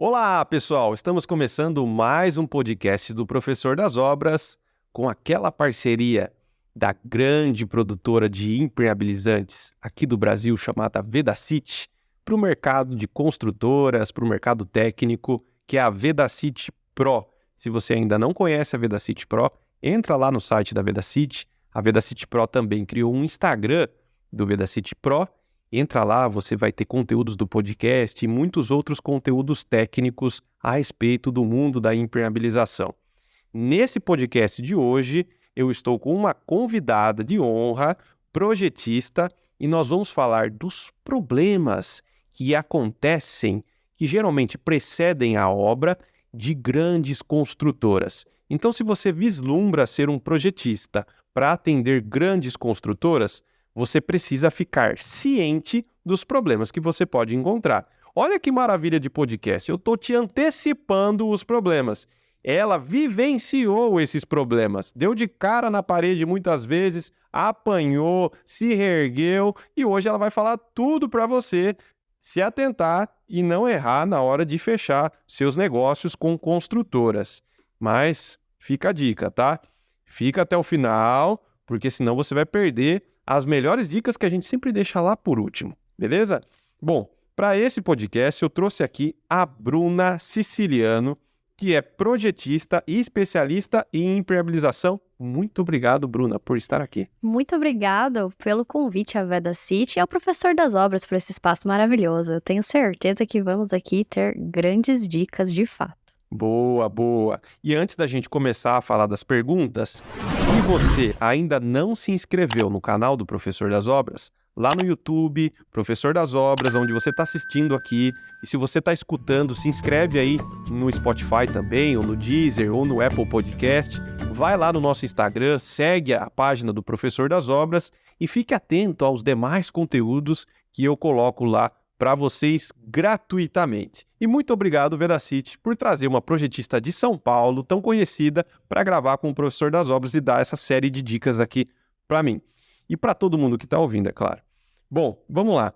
Olá, pessoal! Estamos começando mais um podcast do Professor das Obras com aquela parceria da grande produtora de impermeabilizantes aqui do Brasil chamada Vedacity para o mercado de construtoras, para o mercado técnico, que é a Vedacity Pro. Se você ainda não conhece a Vedacity Pro, entra lá no site da Vedacity. A Vedacity Pro também criou um Instagram do Vedacity Pro. Entra lá, você vai ter conteúdos do podcast e muitos outros conteúdos técnicos a respeito do mundo da impermeabilização. Nesse podcast de hoje, eu estou com uma convidada de honra, projetista, e nós vamos falar dos problemas que acontecem, que geralmente precedem a obra de grandes construtoras. Então, se você vislumbra ser um projetista para atender grandes construtoras, você precisa ficar ciente dos problemas que você pode encontrar. Olha que maravilha de podcast, eu estou te antecipando os problemas. Ela vivenciou esses problemas, deu de cara na parede muitas vezes, apanhou, se reergueu e hoje ela vai falar tudo para você se atentar e não errar na hora de fechar seus negócios com construtoras. Mas fica a dica, tá? Fica até o final, porque senão você vai perder as melhores dicas que a gente sempre deixa lá por último, beleza? Bom, para esse podcast eu trouxe aqui a Bruna Siciliano, que é projetista e especialista em impermeabilização. Muito obrigado, Bruna, por estar aqui. Muito obrigado pelo convite à Vedacity e ao Professor das Obras por esse espaço maravilhoso. Eu tenho certeza que vamos aqui ter grandes dicas de fato. Boa, boa. E antes da gente começar a falar das perguntas, se você ainda não se inscreveu no canal do Professor das Obras, lá no YouTube, Professor das Obras, onde você está assistindo aqui, e se você está escutando, se inscreve aí no Spotify também, ou no Deezer, ou no Apple Podcast. Vai lá no nosso Instagram, segue a página do Professor das Obras e fique atento aos demais conteúdos que eu coloco lá para vocês gratuitamente. E muito obrigado, Vedacity, por trazer uma projetista de São Paulo, tão conhecida, para gravar com o Professor das Obras e dar essa série de dicas aqui para mim. E para todo mundo que está ouvindo, é claro. Bom, vamos lá.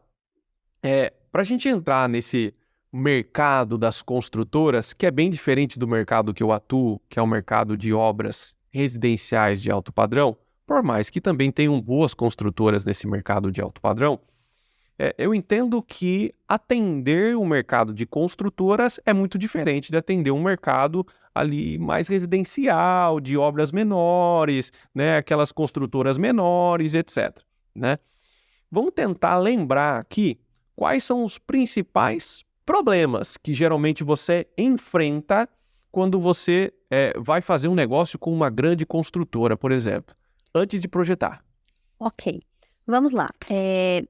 Para a gente entrar nesse mercado das construtoras, que é bem diferente do mercado que eu atuo, que é o mercado de obras residenciais de alto padrão, por mais que também tenham boas construtoras nesse mercado de alto padrão, eu entendo que atender o mercado de construtoras é muito diferente de atender um mercado ali mais residencial, de obras menores, né, aquelas construtoras menores, etc, né? Vamos tentar lembrar aqui quais são os principais problemas que geralmente você enfrenta quando você vai fazer um negócio com uma grande construtora, por exemplo, antes de projetar. Ok, vamos lá.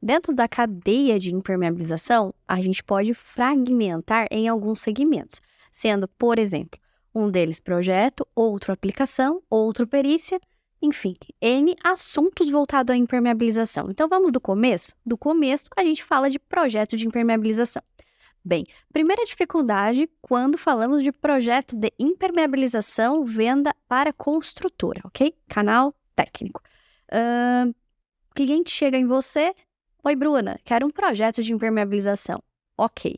Dentro da cadeia de impermeabilização, a gente pode fragmentar em alguns segmentos, sendo, por exemplo, um deles projeto, outro aplicação, outro perícia, enfim, N assuntos voltados à impermeabilização. Então, vamos do começo? Do começo, a gente fala de projeto de impermeabilização. Bem, primeira dificuldade quando falamos de projeto de impermeabilização venda para construtora, ok? Canal técnico. Cliente chega em você, oi Bruna, quero um projeto de impermeabilização. Ok.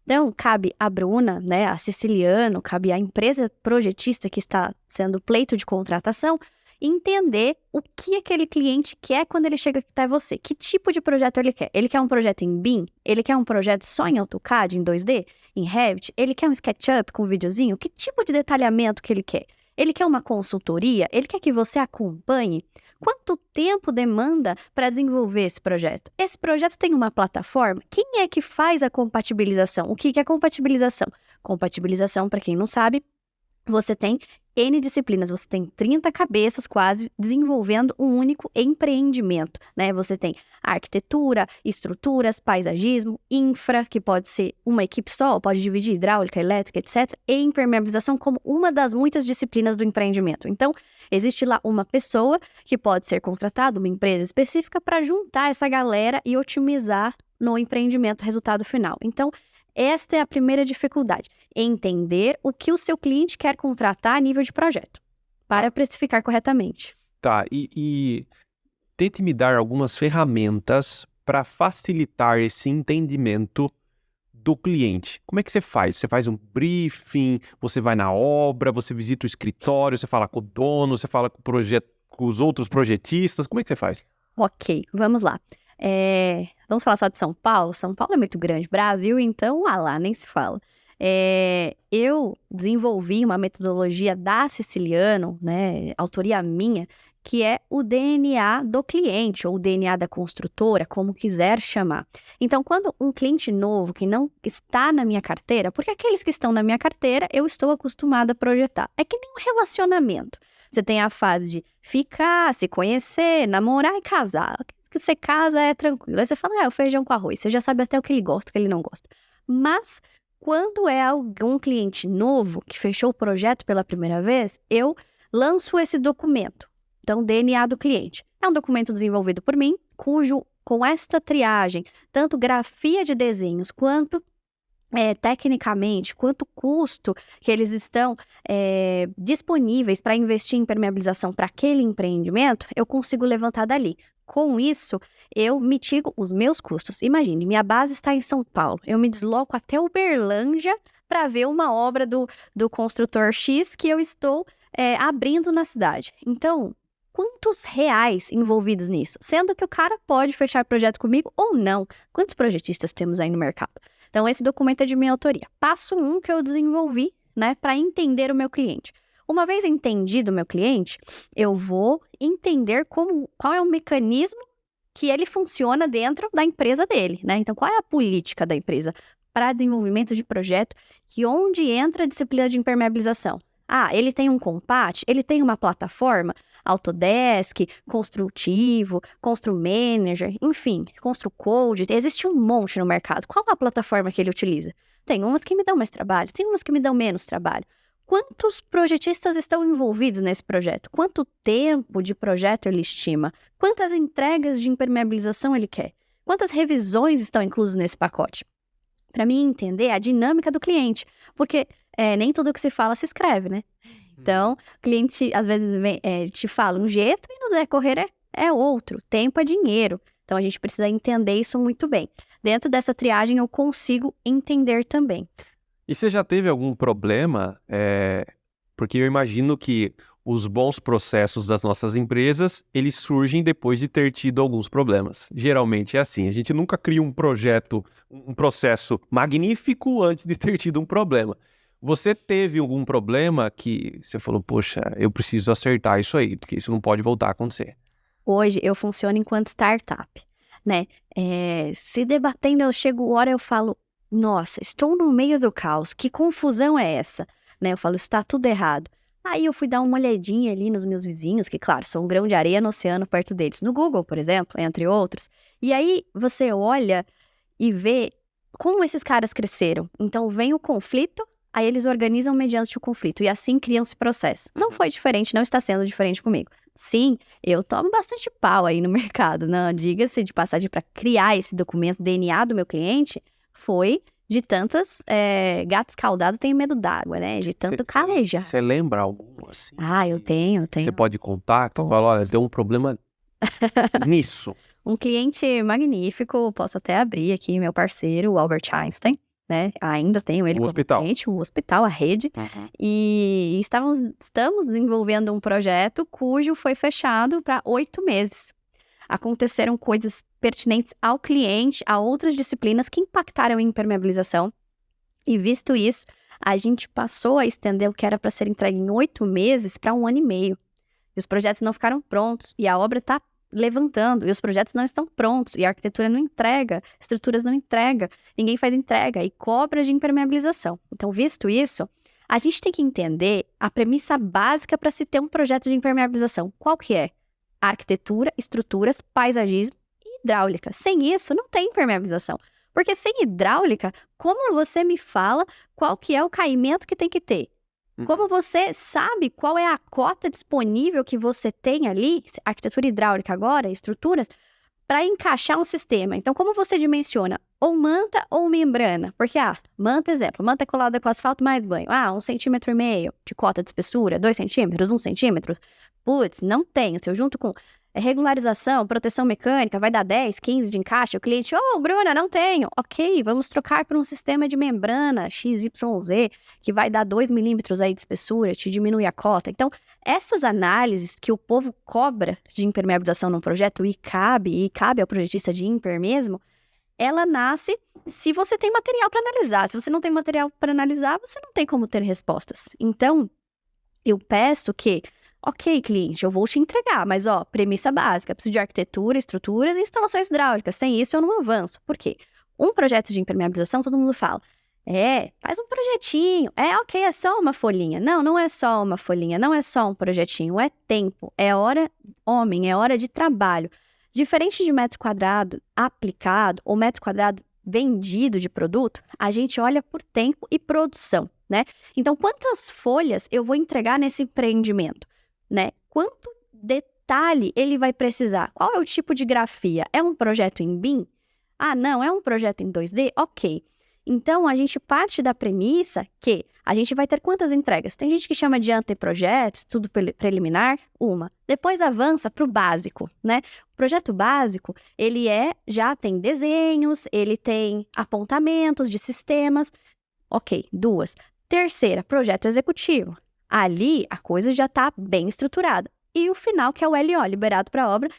Então, cabe a Bruna, né, a Siciliano, cabe à empresa projetista que está sendo pleito de contratação, entender o que aquele cliente quer quando ele chega até você. Que tipo de projeto ele quer? Ele quer um projeto em BIM? Ele quer um projeto só em AutoCAD, em 2D? Em Revit? Ele quer um SketchUp com um videozinho? Que tipo de detalhamento que ele quer? Ele quer uma consultoria? Ele quer que você acompanhe? Quanto tempo demanda para desenvolver esse projeto? Esse projeto tem uma plataforma? Quem é que faz a compatibilização? O que é compatibilização? Compatibilização, para quem não sabe, você tem N disciplinas, você tem 30 cabeças quase desenvolvendo um único empreendimento, né? Você tem arquitetura, estruturas, paisagismo, infra, que pode ser uma equipe só, pode dividir hidráulica, elétrica, etc. E impermeabilização como uma das muitas disciplinas do empreendimento. Então, existe lá uma pessoa que pode ser contratada, uma empresa específica, para juntar essa galera e otimizar no empreendimento o resultado final. Então, esta é a primeira dificuldade, entender o que o seu cliente quer contratar a nível de projeto, para precificar corretamente. Tá, e tente me dar algumas ferramentas para facilitar esse entendimento do cliente. Como é que você faz? Você faz um briefing, você vai na obra, você visita o escritório, você fala com o dono, você fala com os outros projetistas. Como é que você faz? Ok, vamos lá. Vamos falar só de São Paulo? São Paulo é muito grande. Brasil, então, lá, nem se fala. Eu desenvolvi uma metodologia da Siciliano, né, autoria minha, que é o DNA do cliente, ou o DNA da construtora, como quiser chamar. Então, quando um cliente novo que não está na minha carteira, porque aqueles que estão na minha carteira, eu estou acostumada a projetar. É que nem um relacionamento. Você tem a fase de ficar, se conhecer, namorar e casar. Que você casa é tranquilo. Aí você fala, é o feijão com arroz. Você já sabe até o que ele gosta, o que ele não gosta. Mas, quando é algum cliente novo que fechou o projeto pela primeira vez, eu lanço esse documento. Então, DNA do cliente. É um documento desenvolvido por mim, com esta triagem, tanto grafia de desenhos, quanto tecnicamente, quanto custo que eles estão disponíveis para investir em impermeabilização para aquele empreendimento, eu consigo levantar dali. Com isso, eu mitigo os meus custos. Imagine, minha base está em São Paulo, eu me desloco até Uberlândia para ver uma obra do construtor X que eu estou abrindo na cidade. Então, quantos reais envolvidos nisso? Sendo que o cara pode fechar projeto comigo ou não. Quantos projetistas temos aí no mercado? Então, esse documento é de minha autoria. Passo 1 que eu desenvolvi, né, para entender o meu cliente. Uma vez entendido o meu cliente, eu vou entender qual é o mecanismo que ele funciona dentro da empresa dele, né? Então, qual é a política da empresa para desenvolvimento de projeto e onde entra a disciplina de impermeabilização? Ele tem um Compat, ele tem uma plataforma, Autodesk, Construtivo, ConstruManager, enfim, ConstruCode, existe um monte no mercado. Qual é a plataforma que ele utiliza? Tem umas que me dão mais trabalho, tem umas que me dão menos trabalho. Quantos projetistas estão envolvidos nesse projeto? Quanto tempo de projeto ele estima? Quantas entregas de impermeabilização ele quer? Quantas revisões estão inclusas nesse pacote? Para mim entender a dinâmica do cliente, porque nem tudo que se fala se escreve, né? Então, o cliente às vezes te fala um jeito e no decorrer é outro. Tempo é dinheiro. Então, a gente precisa entender isso muito bem. Dentro dessa triagem, eu consigo entender também. E você já teve algum problema? Porque eu imagino que os bons processos das nossas empresas, eles surgem depois de ter tido alguns problemas. Geralmente é assim, a gente nunca cria um processo magnífico antes de ter tido um problema. Você teve algum problema que você falou, poxa, eu preciso acertar isso aí, porque isso não pode voltar a acontecer? Hoje, eu funciono enquanto startup, né? Se debatendo, eu chego hora, eu falo, nossa, estou no meio do caos, que confusão é essa? Né? Eu falo, está tudo errado. Aí eu fui dar uma olhadinha ali nos meus vizinhos, que claro, sou um grão de areia no oceano perto deles, no Google, por exemplo, entre outros. E aí você olha e vê como esses caras cresceram. Então vem o conflito, aí eles organizam mediante o conflito e assim criam-se processos. Não foi diferente, não está sendo diferente comigo. Sim, eu tomo bastante pau aí no mercado, não? Diga-se de passagem, para criar esse documento DNA do meu cliente, foi de tantas gatos escaldados têm medo d'água, né? De tanto calejar. Você lembra algum assim? Eu tenho. Você pode contar? Tu fala, olha, deu um problema nisso. Um cliente magnífico, posso até abrir aqui, meu parceiro, o Albert Einstein, né? Ainda tenho ele como cliente, o hospital, a rede. Uhum. E estamos desenvolvendo um projeto cujo foi fechado para 8 meses. Aconteceram coisas pertinentes ao cliente, a outras disciplinas que impactaram em impermeabilização. E visto isso, a gente passou a estender o que era para ser entregue em 8 meses para 1 ano e meio. E os projetos não ficaram prontos, e a obra está levantando, e os projetos não estão prontos, e a arquitetura não entrega, estruturas não entrega, ninguém faz entrega, e cobra de impermeabilização. Então, visto isso, a gente tem que entender a premissa básica para se ter um projeto de impermeabilização. Qual que é? Arquitetura, estruturas, paisagismo e hidráulica. Sem isso, não tem impermeabilização. Porque sem hidráulica, como você me fala qual que é o caimento que tem que ter? Como você sabe qual é a cota disponível que você tem ali, arquitetura hidráulica agora, estruturas, para encaixar um sistema? Então, como você dimensiona ou manta ou membrana? Porque, manta, exemplo, manta colada com asfalto mais banho. 1,5 cm de cota de espessura, 2 centímetros, 1 centímetro. Putz, não tenho. Se eu junto com regularização, proteção mecânica, vai dar 10, 15 de encaixe. O cliente, Bruna, não tenho. Ok, vamos trocar por um sistema de membrana XYZ, que vai dar 2 milímetros aí de espessura, te diminui a cota. Então, essas análises que o povo cobra de impermeabilização num projeto e cabe ao projetista de imper mesmo, ela nasce se você tem material para analisar. Se você não tem material para analisar, você não tem como ter respostas. Então, eu peço que, ok, cliente, eu vou te entregar, mas premissa básica, preciso de arquitetura, estruturas e instalações hidráulicas. Sem isso eu não avanço. Por quê? Um projeto de impermeabilização, todo mundo fala, faz um projetinho, ok, é só uma folhinha. Não, não é só uma folhinha, não é só um projetinho, é tempo, é hora de trabalho. Diferente de metro quadrado aplicado ou metro quadrado vendido de produto, a gente olha por tempo e produção, né? Então, quantas folhas eu vou entregar nesse empreendimento, né? Quanto detalhe ele vai precisar? Qual é o tipo de grafia? É um projeto em BIM? Ah, não, é um projeto em 2D? Ok. Então, a gente parte da premissa que a gente vai ter quantas entregas? Tem gente que chama de anteprojeto, estudo preliminar, uma. Depois avança para o básico, né? O projeto básico, ele já tem desenhos, ele tem apontamentos de sistemas. Ok, 2. Terceira, projeto executivo. Ali, a coisa já está bem estruturada. E o final, que é o LO, liberado para obra,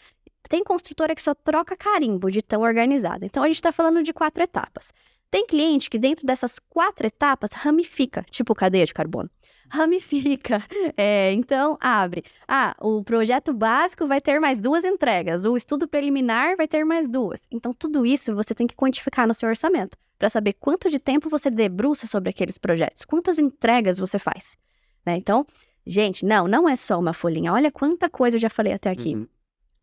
tem construtora que só troca carimbo de tão organizada. Então, a gente está falando de 4 etapas. Tem cliente que dentro dessas 4 etapas ramifica, tipo cadeia de carbono. Ramifica. Então, abre. O projeto básico vai ter mais 2 entregas. O estudo preliminar vai ter mais 2. Então, tudo isso você tem que quantificar no seu orçamento para saber quanto de tempo você debruça sobre aqueles projetos. Quantas entregas você faz. Né? Então, gente, não é só uma folhinha. Olha quanta coisa eu já falei até aqui. Uhum.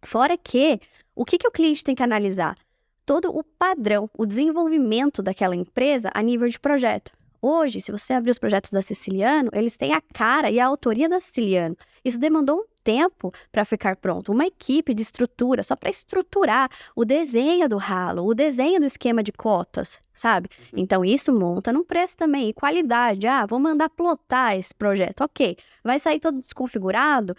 Fora que, o que o cliente tem que analisar? Todo o padrão, o desenvolvimento daquela empresa a nível de projeto. Hoje, se você abrir os projetos da Siciliano, eles têm a cara e a autoria da Siciliano. Isso demandou um tempo para ficar pronto, uma equipe de estrutura, só para estruturar o desenho do ralo, o desenho do esquema de cotas, sabe? Então, isso monta num preço também. E qualidade, vou mandar plotar esse projeto, ok. Vai sair todo desconfigurado,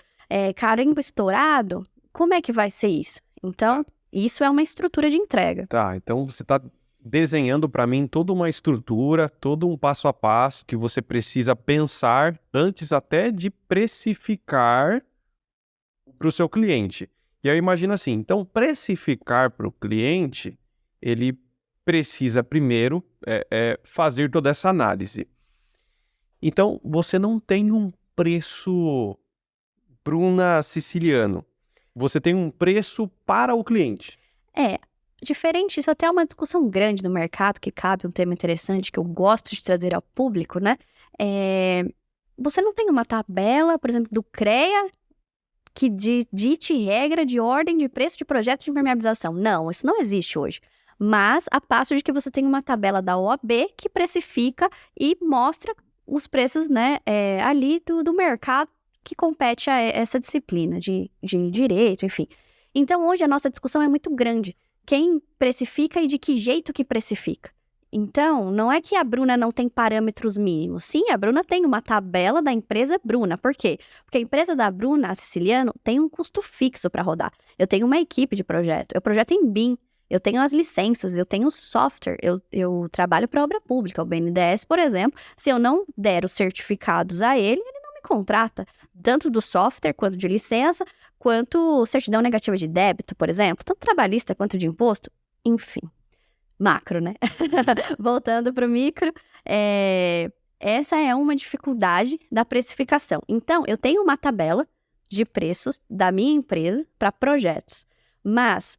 carimbo estourado, como é que vai ser isso? Então, isso é uma estrutura de entrega. Tá, então você está desenhando para mim toda uma estrutura, todo um passo a passo que você precisa pensar antes até de precificar para o seu cliente. E aí imagina assim, então precificar para o cliente, ele precisa primeiro fazer toda essa análise. Então você não tem um preço Bruna Siciliano, você tem um preço para o cliente. Diferente, isso até é uma discussão grande no mercado, que cabe um tema interessante que eu gosto de trazer ao público, né? Você não tem uma tabela, por exemplo, do CREA, que dite regra de ordem de preço de projeto de impermeabilização. Não, isso não existe hoje. Mas, a passo de que você tem uma tabela da OAB que precifica e mostra os preços, né, ali do mercado que compete a essa disciplina de direito, enfim. Então, hoje a nossa discussão é muito grande. Quem precifica e de que jeito que precifica. Então, não é que a Bruna não tem parâmetros mínimos. Sim, a Bruna tem uma tabela da empresa Bruna. Por quê? Porque a empresa da Bruna, a Siciliano, tem um custo fixo para rodar. Eu tenho uma equipe de projeto, eu projeto em BIM, eu tenho as licenças, eu tenho software, eu trabalho para obra pública. O BNDES, por exemplo, se eu não der os certificados a ele não me contrata, tanto do software quanto de licença, quanto certidão negativa de débito, por exemplo, tanto trabalhista quanto de imposto, enfim. Macro, né? Voltando para o micro, essa é uma dificuldade da precificação. Então, eu tenho uma tabela de preços da minha empresa para projetos, mas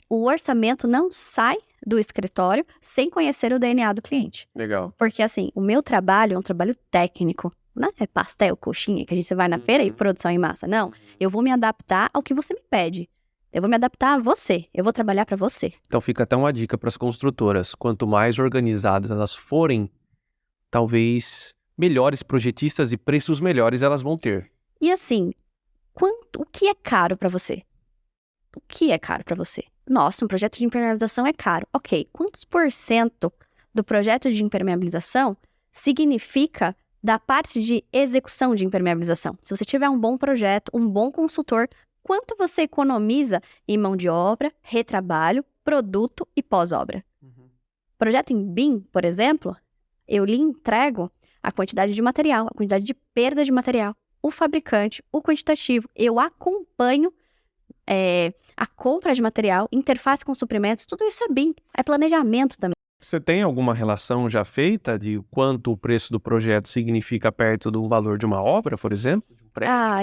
o orçamento não sai do escritório sem conhecer o DNA do cliente. Legal. Porque, assim, o meu trabalho é um trabalho técnico, não é pastel, coxinha, que a gente vai na feira e produção em massa. Não, eu vou me adaptar ao que você me pede. Eu vou me adaptar a você, eu vou trabalhar para você. Então fica até uma dica para as construtoras. Quanto mais organizadas elas forem, talvez melhores projetistas e preços melhores elas vão ter. E assim, o que é caro para você? O que é caro para você? Nossa, um projeto de impermeabilização é caro. Ok, quantos % do projeto de impermeabilização significa da parte de execução de impermeabilização? Se você tiver um bom projeto, um bom consultor, quanto você economiza em mão de obra, retrabalho, produto e pós-obra. Projeto em BIM, por exemplo, eu lhe entrego a quantidade de material, a quantidade de perda de material, o fabricante, o quantitativo. Eu acompanho a compra de material, interface com suprimentos, tudo isso é BIM, é planejamento também. Você tem alguma relação já feita de quanto o preço do projeto significa perto do valor de uma obra, por exemplo?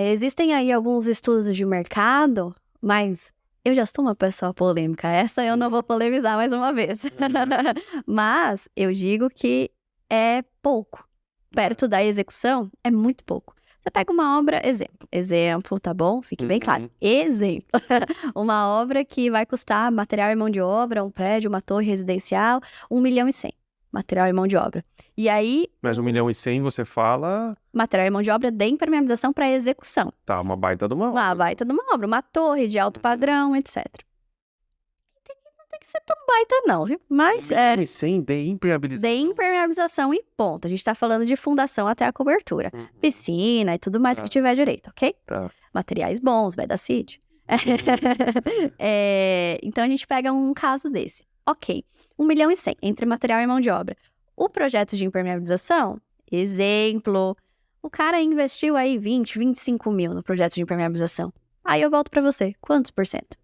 Existem aí alguns estudos de mercado, mas eu já sou uma pessoa polêmica. Essa eu não vou polemizar mais uma vez. Mas eu digo que é pouco. Perto da execução, é muito pouco. Você pega uma obra, exemplo, tá bom? Fique bem claro. Exemplo. Uma obra que vai custar material e mão de obra, um prédio, uma torre residencial, 1.100.000. Material e mão de obra. E aí... Mas 1.100.000 você fala... Material e mão de obra de impermeabilização para execução. Tá, uma baita de uma obra. Uma baita de uma obra, uma torre de alto padrão, etc. Não tem que ser tão baita não, viu? Mas 1.100.000 de impermeabilização. de impermeabilização e ponto. A gente tá falando de fundação até a cobertura. Piscina e tudo mais que tiver direito, ok? Tá. Materiais bons, Vedacid. Então a gente pega um caso desse. Ok, 1.100.000 entre material e mão de obra. O projeto de impermeabilização, exemplo, o cara investiu aí 25 mil no projeto de impermeabilização. Aí eu volto para você, quantos por cento?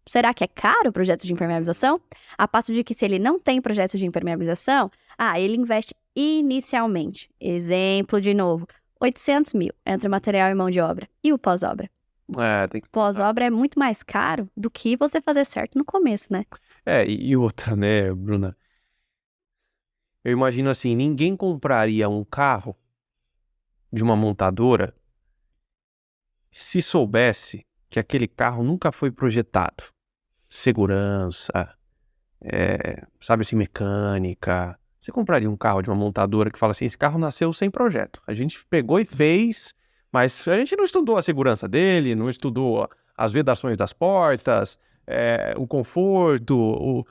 Será que é caro o projeto de impermeabilização? A passo de que se ele não tem projeto de impermeabilização, ele investe inicialmente. Exemplo de novo, 800 mil entre material e mão de obra. E o pós-obra? Tem que... Pós-obra é muito mais caro do que você fazer certo no começo, né? E outra, né, Bruna? Eu imagino assim, ninguém compraria um carro de uma montadora se soubesse que aquele carro nunca foi projetado. Segurança, sabe assim, mecânica. Você compraria um carro de uma montadora que fala assim, esse carro nasceu sem projeto. A gente pegou e fez, mas a gente não estudou a segurança dele, não estudou as vedações das portas, o conforto,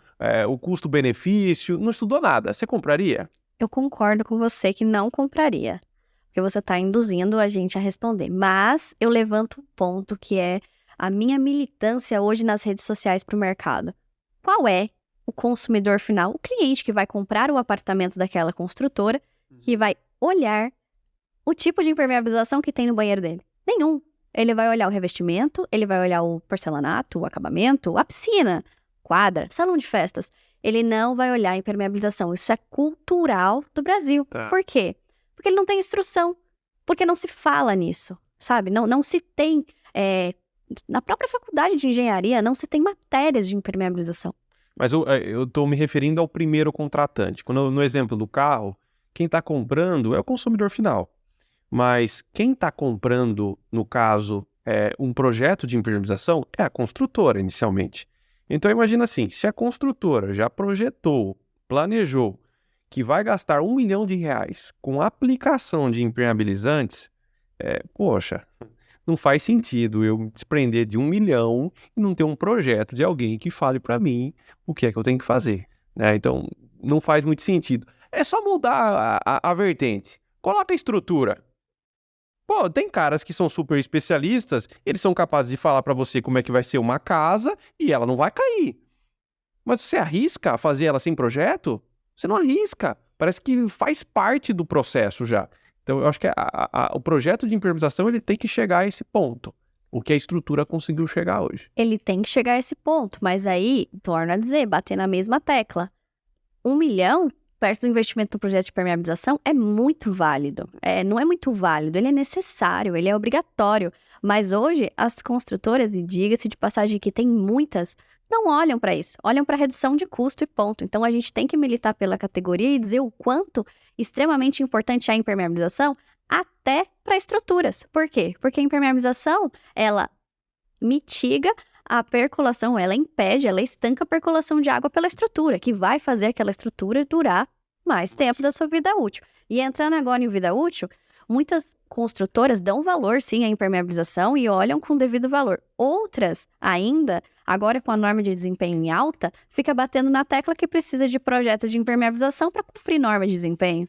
o custo-benefício, não estudou nada. Você compraria? Eu concordo com você que não compraria, porque você está induzindo a gente a responder. Mas eu levanto um ponto que é a minha militância hoje nas redes sociais para o mercado. Qual é o consumidor final, o cliente que vai comprar o apartamento daquela construtora, que vai olhar o tipo de impermeabilização que tem no banheiro dele? Nenhum. Ele vai olhar o revestimento, ele vai olhar o porcelanato, o acabamento, a piscina, quadra, salão de festas. Ele não vai olhar a impermeabilização. Isso é cultural do Brasil. Tá. Por quê? Porque ele não tem instrução. Porque não se fala nisso, sabe? Não se tem... na própria faculdade de engenharia, não se tem matérias de impermeabilização. Mas eu estou me referindo ao primeiro contratante. No exemplo do carro, quem está comprando é o consumidor final. Mas quem está comprando, no caso, um projeto de impermeabilização é a construtora, inicialmente. Então, imagina assim, se a construtora já projetou, planejou, que vai gastar R$1 milhão com aplicação de impermeabilizantes, poxa... Não faz sentido eu me desprender de 1 milhão e não ter um projeto de alguém que fale para mim o que é que eu tenho que fazer, né? Então, não faz muito sentido. É só mudar a vertente. Coloca a estrutura. Pô, tem caras que são super especialistas, eles são capazes de falar para você como é que vai ser uma casa e ela não vai cair. Mas você arrisca fazer ela sem projeto? Você não arrisca. Parece que faz parte do processo já. Então, eu acho que o projeto de impermeabilização ele tem que chegar a esse ponto, o que a estrutura conseguiu chegar hoje. Ele tem que chegar a esse ponto, mas aí, torna a dizer, bater na mesma tecla. 1 milhão, perto do investimento no projeto de impermeabilização, é muito válido. Não é muito válido, ele é necessário, ele é obrigatório. Mas hoje, as construtoras, e diga-se de passagem que tem muitas, não olham para isso, olham para redução de custo e ponto. Então, a gente tem que militar pela categoria e dizer o quanto extremamente importante é a impermeabilização até para estruturas. Por quê? Porque a impermeabilização, ela mitiga a percolação, ela impede, ela estanca a percolação de água pela estrutura, que vai fazer aquela estrutura durar mais tempo da sua vida útil. E entrando agora em vida útil, muitas construtoras dão valor, sim, à impermeabilização e olham com devido valor. Outras, ainda, agora com a norma de desempenho em alta, fica batendo na tecla que precisa de projeto de impermeabilização para cumprir norma de desempenho.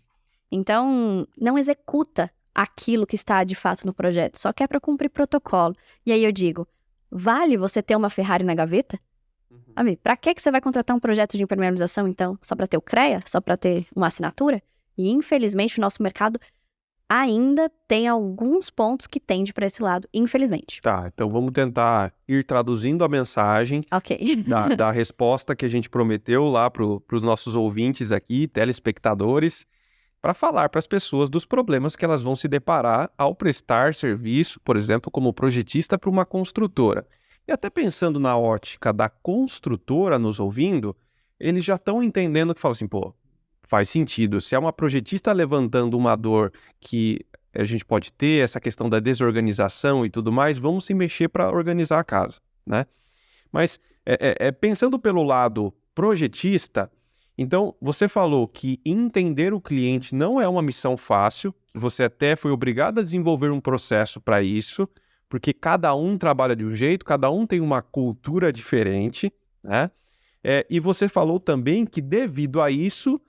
Então, não executa aquilo que está de fato no projeto, só quer para cumprir protocolo. E aí eu digo, Vale você ter uma Ferrari na gaveta? Sabe, pra que você vai contratar um projeto de impermeabilização, então? Só pra ter o CREA? Só pra ter uma assinatura? E, infelizmente, o nosso mercado ainda tem alguns pontos que tende para esse lado, infelizmente. Tá, então vamos tentar ir traduzindo a mensagem Ok. da resposta que a gente prometeu lá para os nossos ouvintes aqui, telespectadores, para falar para as pessoas dos problemas que elas vão se deparar ao prestar serviço, por exemplo, como projetista para uma construtora. E até pensando na ótica da construtora nos ouvindo, eles já estão entendendo que fala assim, pô, faz sentido. Se é uma projetista levantando uma dor que a gente pode ter, essa questão da desorganização e tudo mais, vamos se mexer para organizar a casa, né? Mas pensando pelo lado projetista, então você falou que entender o cliente não é uma missão fácil, você até foi obrigado a desenvolver um processo para isso, porque cada um trabalha de um jeito, cada um tem uma cultura diferente, né? E você falou também que devido a isso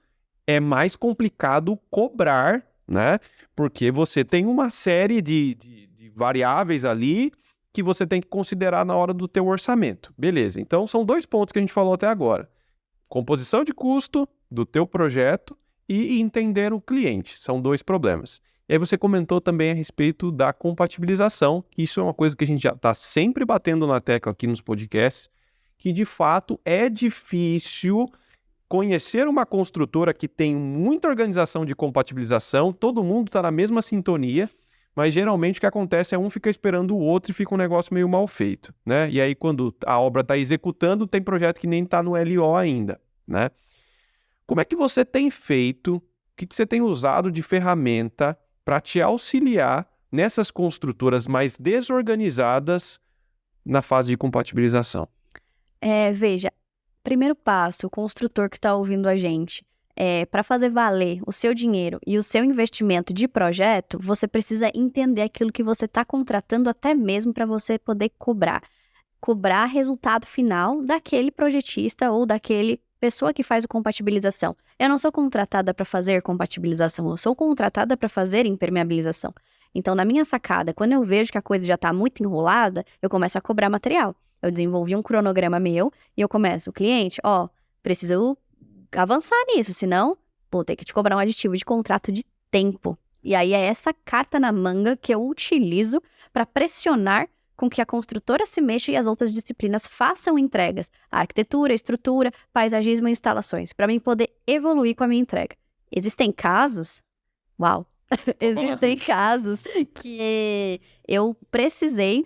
é mais complicado cobrar, né? Porque você tem uma série de variáveis ali que você tem que considerar na hora do teu orçamento. Beleza, então são 2 pontos que a gente falou até agora. Composição de custo do teu projeto e entender o cliente. São 2 problemas. E aí você comentou também a respeito da compatibilização, que isso é uma coisa que a gente já está sempre batendo na tecla aqui nos podcasts, que de fato é difícil conhecer uma construtora que tem muita organização de compatibilização, todo mundo está na mesma sintonia, mas geralmente o que acontece é um fica esperando o outro e fica um negócio meio mal feito, né? E aí quando a obra está executando, tem projeto que nem está no LO ainda, né? Como é que você tem feito, o que você tem usado de ferramenta para te auxiliar nessas construtoras mais desorganizadas na fase de compatibilização? Veja, primeiro passo, o construtor que está ouvindo a gente, para fazer valer o seu dinheiro e o seu investimento de projeto, você precisa entender aquilo que você está contratando até mesmo para você poder cobrar resultado final daquele projetista ou daquele pessoa que faz a compatibilização. Eu não sou contratada para fazer compatibilização, eu sou contratada para fazer impermeabilização. Então, na minha sacada, quando eu vejo que a coisa já está muito enrolada, eu começo a cobrar material. Eu desenvolvi um cronograma meu e eu começo, cliente, preciso avançar nisso, senão vou ter que te cobrar um aditivo de contrato de tempo. E aí é essa carta na manga que eu utilizo para pressionar com que a construtora se mexa e as outras disciplinas façam entregas. A arquitetura, estrutura, paisagismo e instalações, para mim poder evoluir com a minha entrega. Existem casos... Uau! Existem casos que eu precisei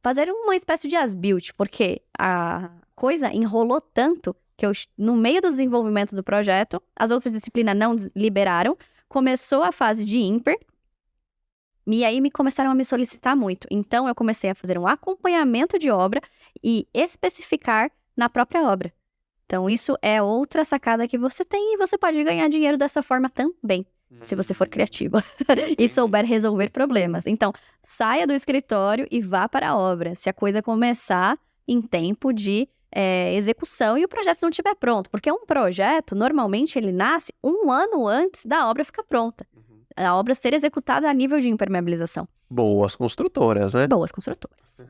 fazer uma espécie de as-built, porque a coisa enrolou tanto que no meio do desenvolvimento do projeto, as outras disciplinas não liberaram, começou a fase de IMPER, e aí começaram a me solicitar muito. Então, eu comecei a fazer um acompanhamento de obra e especificar na própria obra. Então, isso é outra sacada que você tem e você pode ganhar dinheiro dessa forma também, se você for criativo e souber resolver problemas. Então, saia do escritório e vá para a obra. Se a coisa começar em tempo de execução e o projeto não estiver pronto. Porque um projeto, normalmente, ele nasce 1 ano antes da obra ficar pronta. A obra ser executada a nível de impermeabilização. Boas construtoras, né? Boas construtoras.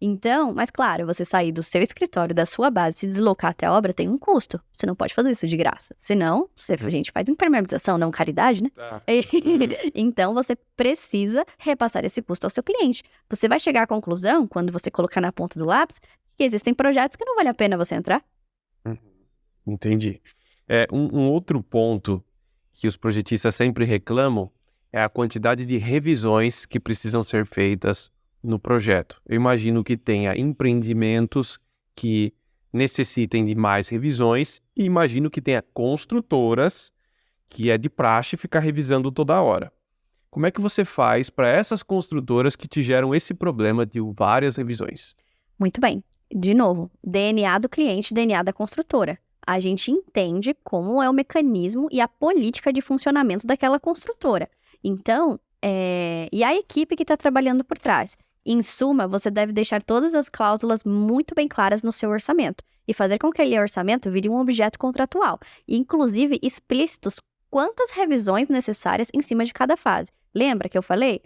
Então, mas claro, você sair do seu escritório, da sua base, se deslocar até a obra tem um custo. Você não pode fazer isso de graça. Senão, a gente faz impermeabilização, não caridade, né? Então, você precisa repassar esse custo ao seu cliente. Você vai chegar à conclusão, quando você colocar na ponta do lápis, que existem projetos que não vale a pena você entrar. Entendi. Um outro ponto que os projetistas sempre reclamam é a quantidade de revisões que precisam ser feitas no projeto. Eu imagino que tenha empreendimentos que necessitem de mais revisões e imagino que tenha construtoras que é de praxe ficar revisando toda hora. Como é que você faz para essas construtoras que te geram esse problema de várias revisões? Muito bem. De novo, DNA do cliente, DNA da construtora. A gente entende como é o mecanismo e a política de funcionamento daquela construtora. Então, e a equipe que está trabalhando por trás. Em suma, você deve deixar todas as cláusulas muito bem claras no seu orçamento e fazer com que aquele orçamento vire um objeto contratual, inclusive explícitos quantas revisões necessárias em cima de cada fase. Lembra que eu falei?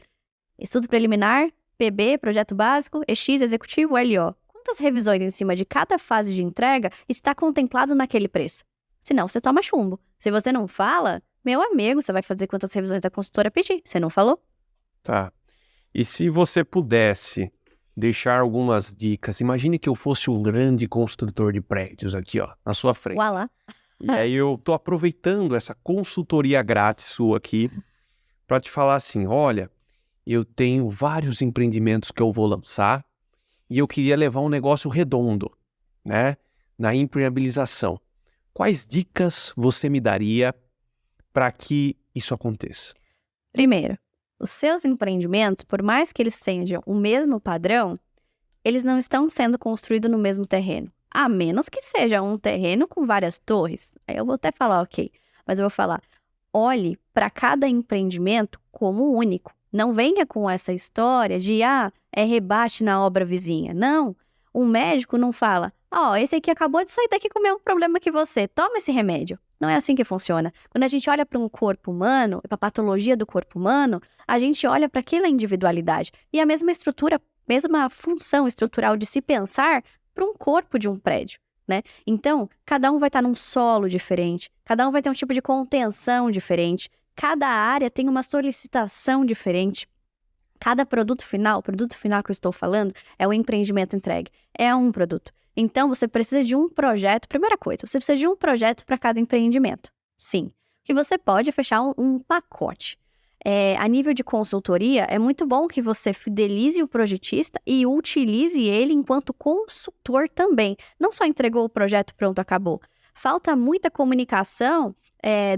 Estudo preliminar, PB, projeto básico, EX, executivo, LO. Quantas revisões em cima de cada fase de entrega está contemplado naquele preço? Senão, você toma chumbo. Se você não fala, meu amigo, você vai fazer quantas revisões a consultora pedir. Você não falou? Tá. E se você pudesse deixar algumas dicas, imagine que eu fosse um grande construtor de prédios aqui, ó, na sua frente. Ualá. E aí eu tô aproveitando essa consultoria grátis sua aqui para te falar assim, olha, eu tenho vários empreendimentos que eu vou lançar e eu queria levar um negócio redondo, né, na impermeabilização. Quais dicas você me daria para que isso aconteça? Primeiro, os seus empreendimentos, por mais que eles tenham o mesmo padrão, eles não estão sendo construídos no mesmo terreno. A menos que seja um terreno com várias torres. Aí eu vou até falar, ok. Mas eu vou falar, olhe para cada empreendimento como único. Não venha com essa história de, é rebate na obra vizinha. Não. Um médico não fala, esse aqui acabou de sair daqui com o mesmo problema que você. Toma esse remédio. Não é assim que funciona. Quando a gente olha para um corpo humano, para a patologia do corpo humano, a gente olha para aquela individualidade. E a mesma estrutura, mesma função estrutural de se pensar para um corpo de um prédio, né? Então, cada um vai estar num solo diferente, cada um vai ter um tipo de contenção diferente, cada área tem uma solicitação diferente. Cada produto final que eu estou falando é o empreendimento entregue, é um produto. Então, você precisa de um projeto, primeira coisa, você precisa de um projeto para cada empreendimento. Sim, que você pode fechar um pacote. A nível de consultoria, é muito bom que você fidelize o projetista e utilize ele enquanto consultor também. Não só entregou o projeto, pronto, acabou. Falta muita comunicação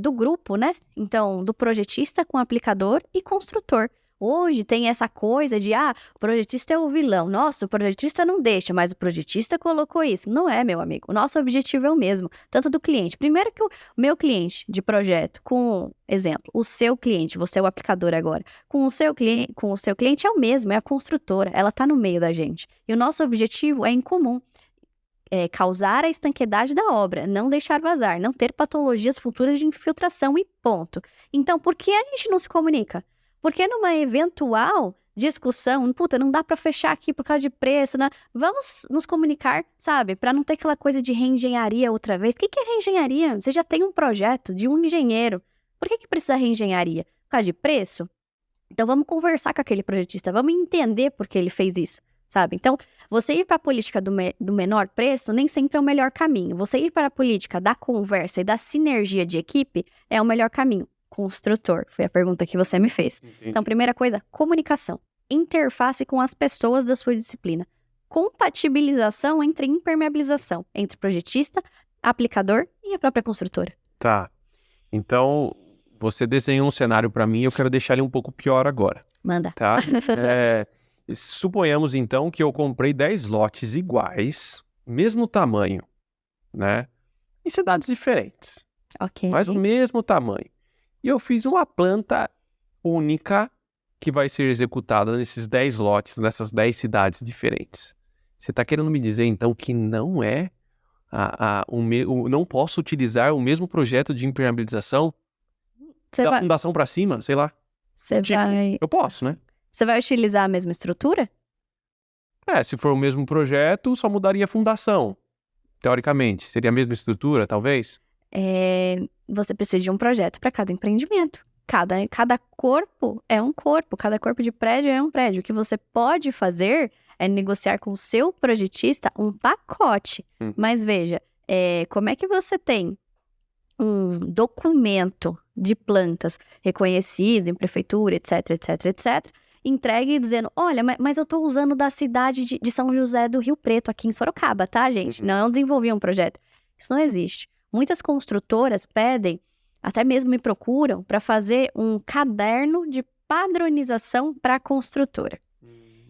do grupo, né? Então, do projetista com aplicador e construtor. Hoje tem essa coisa de, o projetista é o vilão. Nossa, o projetista não deixa, mas o projetista colocou isso. Não é, meu amigo. O nosso objetivo é o mesmo, tanto do cliente. Primeiro que o meu cliente de projeto, exemplo, o seu cliente, você é o aplicador agora, com o seu cliente é o mesmo, é a construtora, ela está no meio da gente. E o nosso objetivo é em comum. Causar a estanqueidade da obra, não deixar vazar, não ter patologias futuras de infiltração e ponto. Então, por que a gente não se comunica? Porque numa eventual discussão, não dá para fechar aqui por causa de preço, né? Vamos nos comunicar, sabe? Para não ter aquela coisa de reengenharia outra vez. O que é reengenharia? Você já tem um projeto de um engenheiro. Por que precisa reengenharia? Por causa de preço? Então vamos conversar com aquele projetista, vamos entender por que ele fez isso, sabe? Então, você ir para a política do menor preço nem sempre é o melhor caminho. Você ir para a política da conversa e da sinergia de equipe é o melhor caminho. Construtor, foi a pergunta que você me fez. Entendi. Então, primeira coisa, comunicação. Interface com as pessoas da sua disciplina. Compatibilização entre impermeabilização, entre projetista, aplicador e a própria construtora. Tá. Então, você desenhou um cenário para mim e eu quero deixar ele um pouco pior agora. Manda. Tá? Suponhamos, então, que eu comprei 10 lotes iguais, mesmo tamanho, né? Em cidades diferentes. Ok. Mas o mesmo tamanho. E eu fiz uma planta única que vai ser executada nesses 10 lotes, nessas 10 cidades diferentes. Você está querendo me dizer, então, que não é não posso utilizar o mesmo projeto de impermeabilização da fundação para cima, sei lá? Eu posso, né? Você vai utilizar a mesma estrutura? Se for o mesmo projeto, só mudaria a fundação. Teoricamente, seria a mesma estrutura, talvez? Você precisa de um projeto para cada empreendimento. Cada corpo é um corpo, cada corpo de prédio é um prédio. O que você pode fazer é negociar com o seu projetista um pacote. Mas veja, como é que você tem um documento de plantas reconhecido em prefeitura, etc, etc, etc, entregue dizendo, olha, mas eu estou usando da cidade de São José do Rio Preto, aqui em Sorocaba, tá, gente? Não desenvolvi um projeto. Isso não existe. Muitas construtoras pedem, até mesmo me procuram, para fazer um caderno de padronização para a construtora.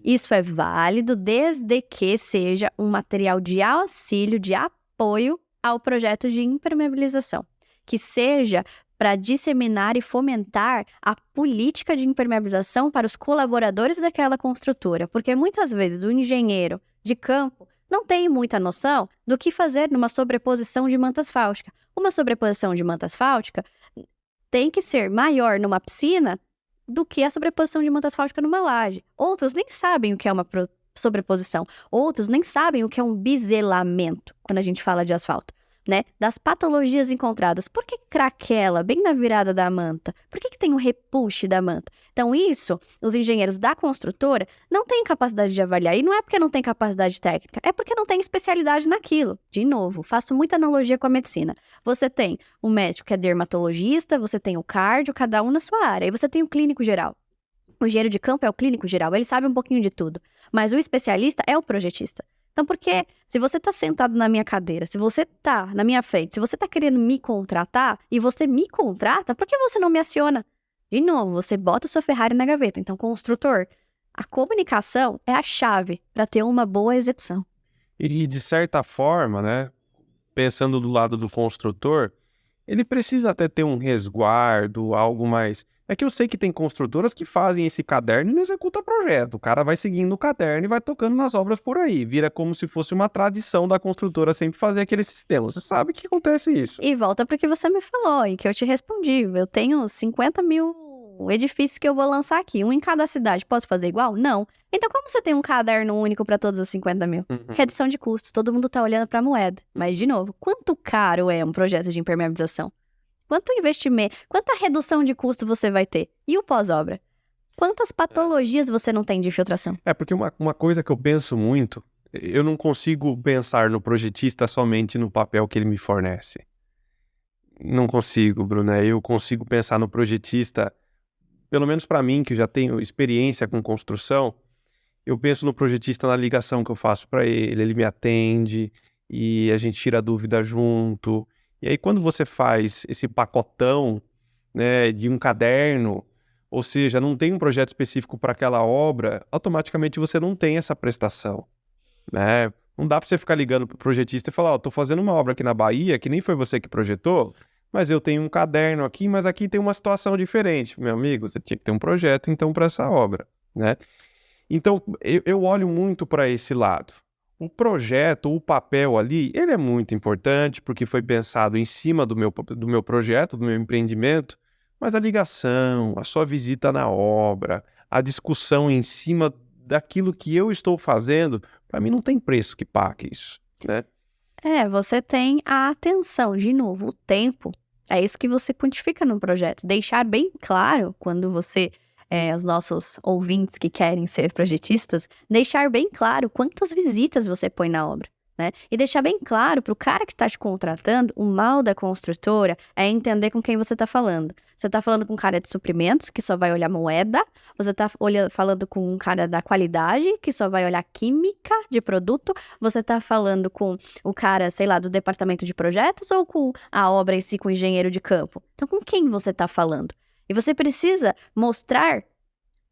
Isso é válido desde que seja um material de auxílio, de apoio ao projeto de impermeabilização, que seja para disseminar e fomentar a política de impermeabilização para os colaboradores daquela construtora, porque muitas vezes o engenheiro de campo não tem muita noção do que fazer numa sobreposição de manta asfáltica. Uma sobreposição de manta asfáltica tem que ser maior numa piscina do que a sobreposição de manta asfáltica numa laje. Outros nem sabem o que é uma sobreposição. Outros nem sabem o que é um biselamento, quando a gente fala de asfalto, né? Das patologias encontradas. Por que craquela bem na virada da manta? Por que tem o repuxe da manta? Então isso, os engenheiros da construtora não têm capacidade de avaliar. E não é porque não tem capacidade técnica, é porque não tem especialidade naquilo. De novo, faço muita analogia com a medicina. Você tem o médico que é dermatologista, você tem o cardio, cada um na sua área. E você tem o clínico geral. O engenheiro de campo é o clínico geral, ele sabe um pouquinho de tudo. Mas o especialista é o projetista. Então, porque se você está sentado na minha cadeira, se você está na minha frente, se você está querendo me contratar e você me contrata, por que você não me aciona? De novo, você bota sua Ferrari na gaveta. Então, construtor, a comunicação é a chave para ter uma boa execução. E de certa forma, né, pensando do lado do construtor, ele precisa até ter um resguardo, algo mais... É que eu sei que tem construtoras que fazem esse caderno e não executam projeto. O cara vai seguindo o caderno e vai tocando nas obras por aí. Vira como se fosse uma tradição da construtora sempre fazer aquele sistema. Você sabe que acontece isso. E volta para o que você me falou e que eu te respondi. Eu tenho 50 mil edifícios que eu vou lançar aqui. Um em cada cidade. Posso fazer igual? Não. Então, como você tem um caderno único para todos os 50 mil? Redução de custos. Todo mundo está olhando para a moeda. Mas, de novo, quanto caro é um projeto de impermeabilização? Quanto investimento, quanta redução de custo você vai ter? E o pós-obra? Quantas patologias você não tem de infiltração? É, porque uma coisa que eu penso muito, eu não consigo pensar no projetista somente no papel que ele me fornece. Não consigo, Bruna. Eu consigo pensar no projetista, pelo menos para mim, que já tenho experiência com construção, eu penso no projetista na ligação que eu faço para ele me atende e a gente tira a dúvida junto. E aí, quando você faz esse pacotão, né, de um caderno, ou seja, não tem um projeto específico para aquela obra, automaticamente você não tem essa prestação, né? Não dá para você ficar ligando para o projetista e falar, tô fazendo uma obra aqui na Bahia, que nem foi você que projetou, mas eu tenho um caderno aqui, mas aqui tem uma situação diferente. Meu amigo, você tinha que ter um projeto, então, para essa obra, né? Então, eu olho muito para esse lado. O projeto, o papel ali, ele é muito importante porque foi pensado em cima do meu projeto, do meu empreendimento, mas a ligação, a sua visita na obra, a discussão em cima daquilo que eu estou fazendo, para mim não tem preço que pague isso, né? Você tem a atenção, de novo, o tempo. É isso que você quantifica no projeto. Deixar bem claro, quando você... os nossos ouvintes que querem ser projetistas, deixar bem claro quantas visitas você põe na obra, né? E deixar bem claro para o cara que está te contratando, o mal da construtora é entender com quem você está falando. Você está falando com um cara de suprimentos, que só vai olhar moeda, você está falando com um cara da qualidade, que só vai olhar química de produto, você está falando com o cara, sei lá, do departamento de projetos, ou com a obra em si, com o engenheiro de campo. Então, com quem você está falando? E você precisa mostrar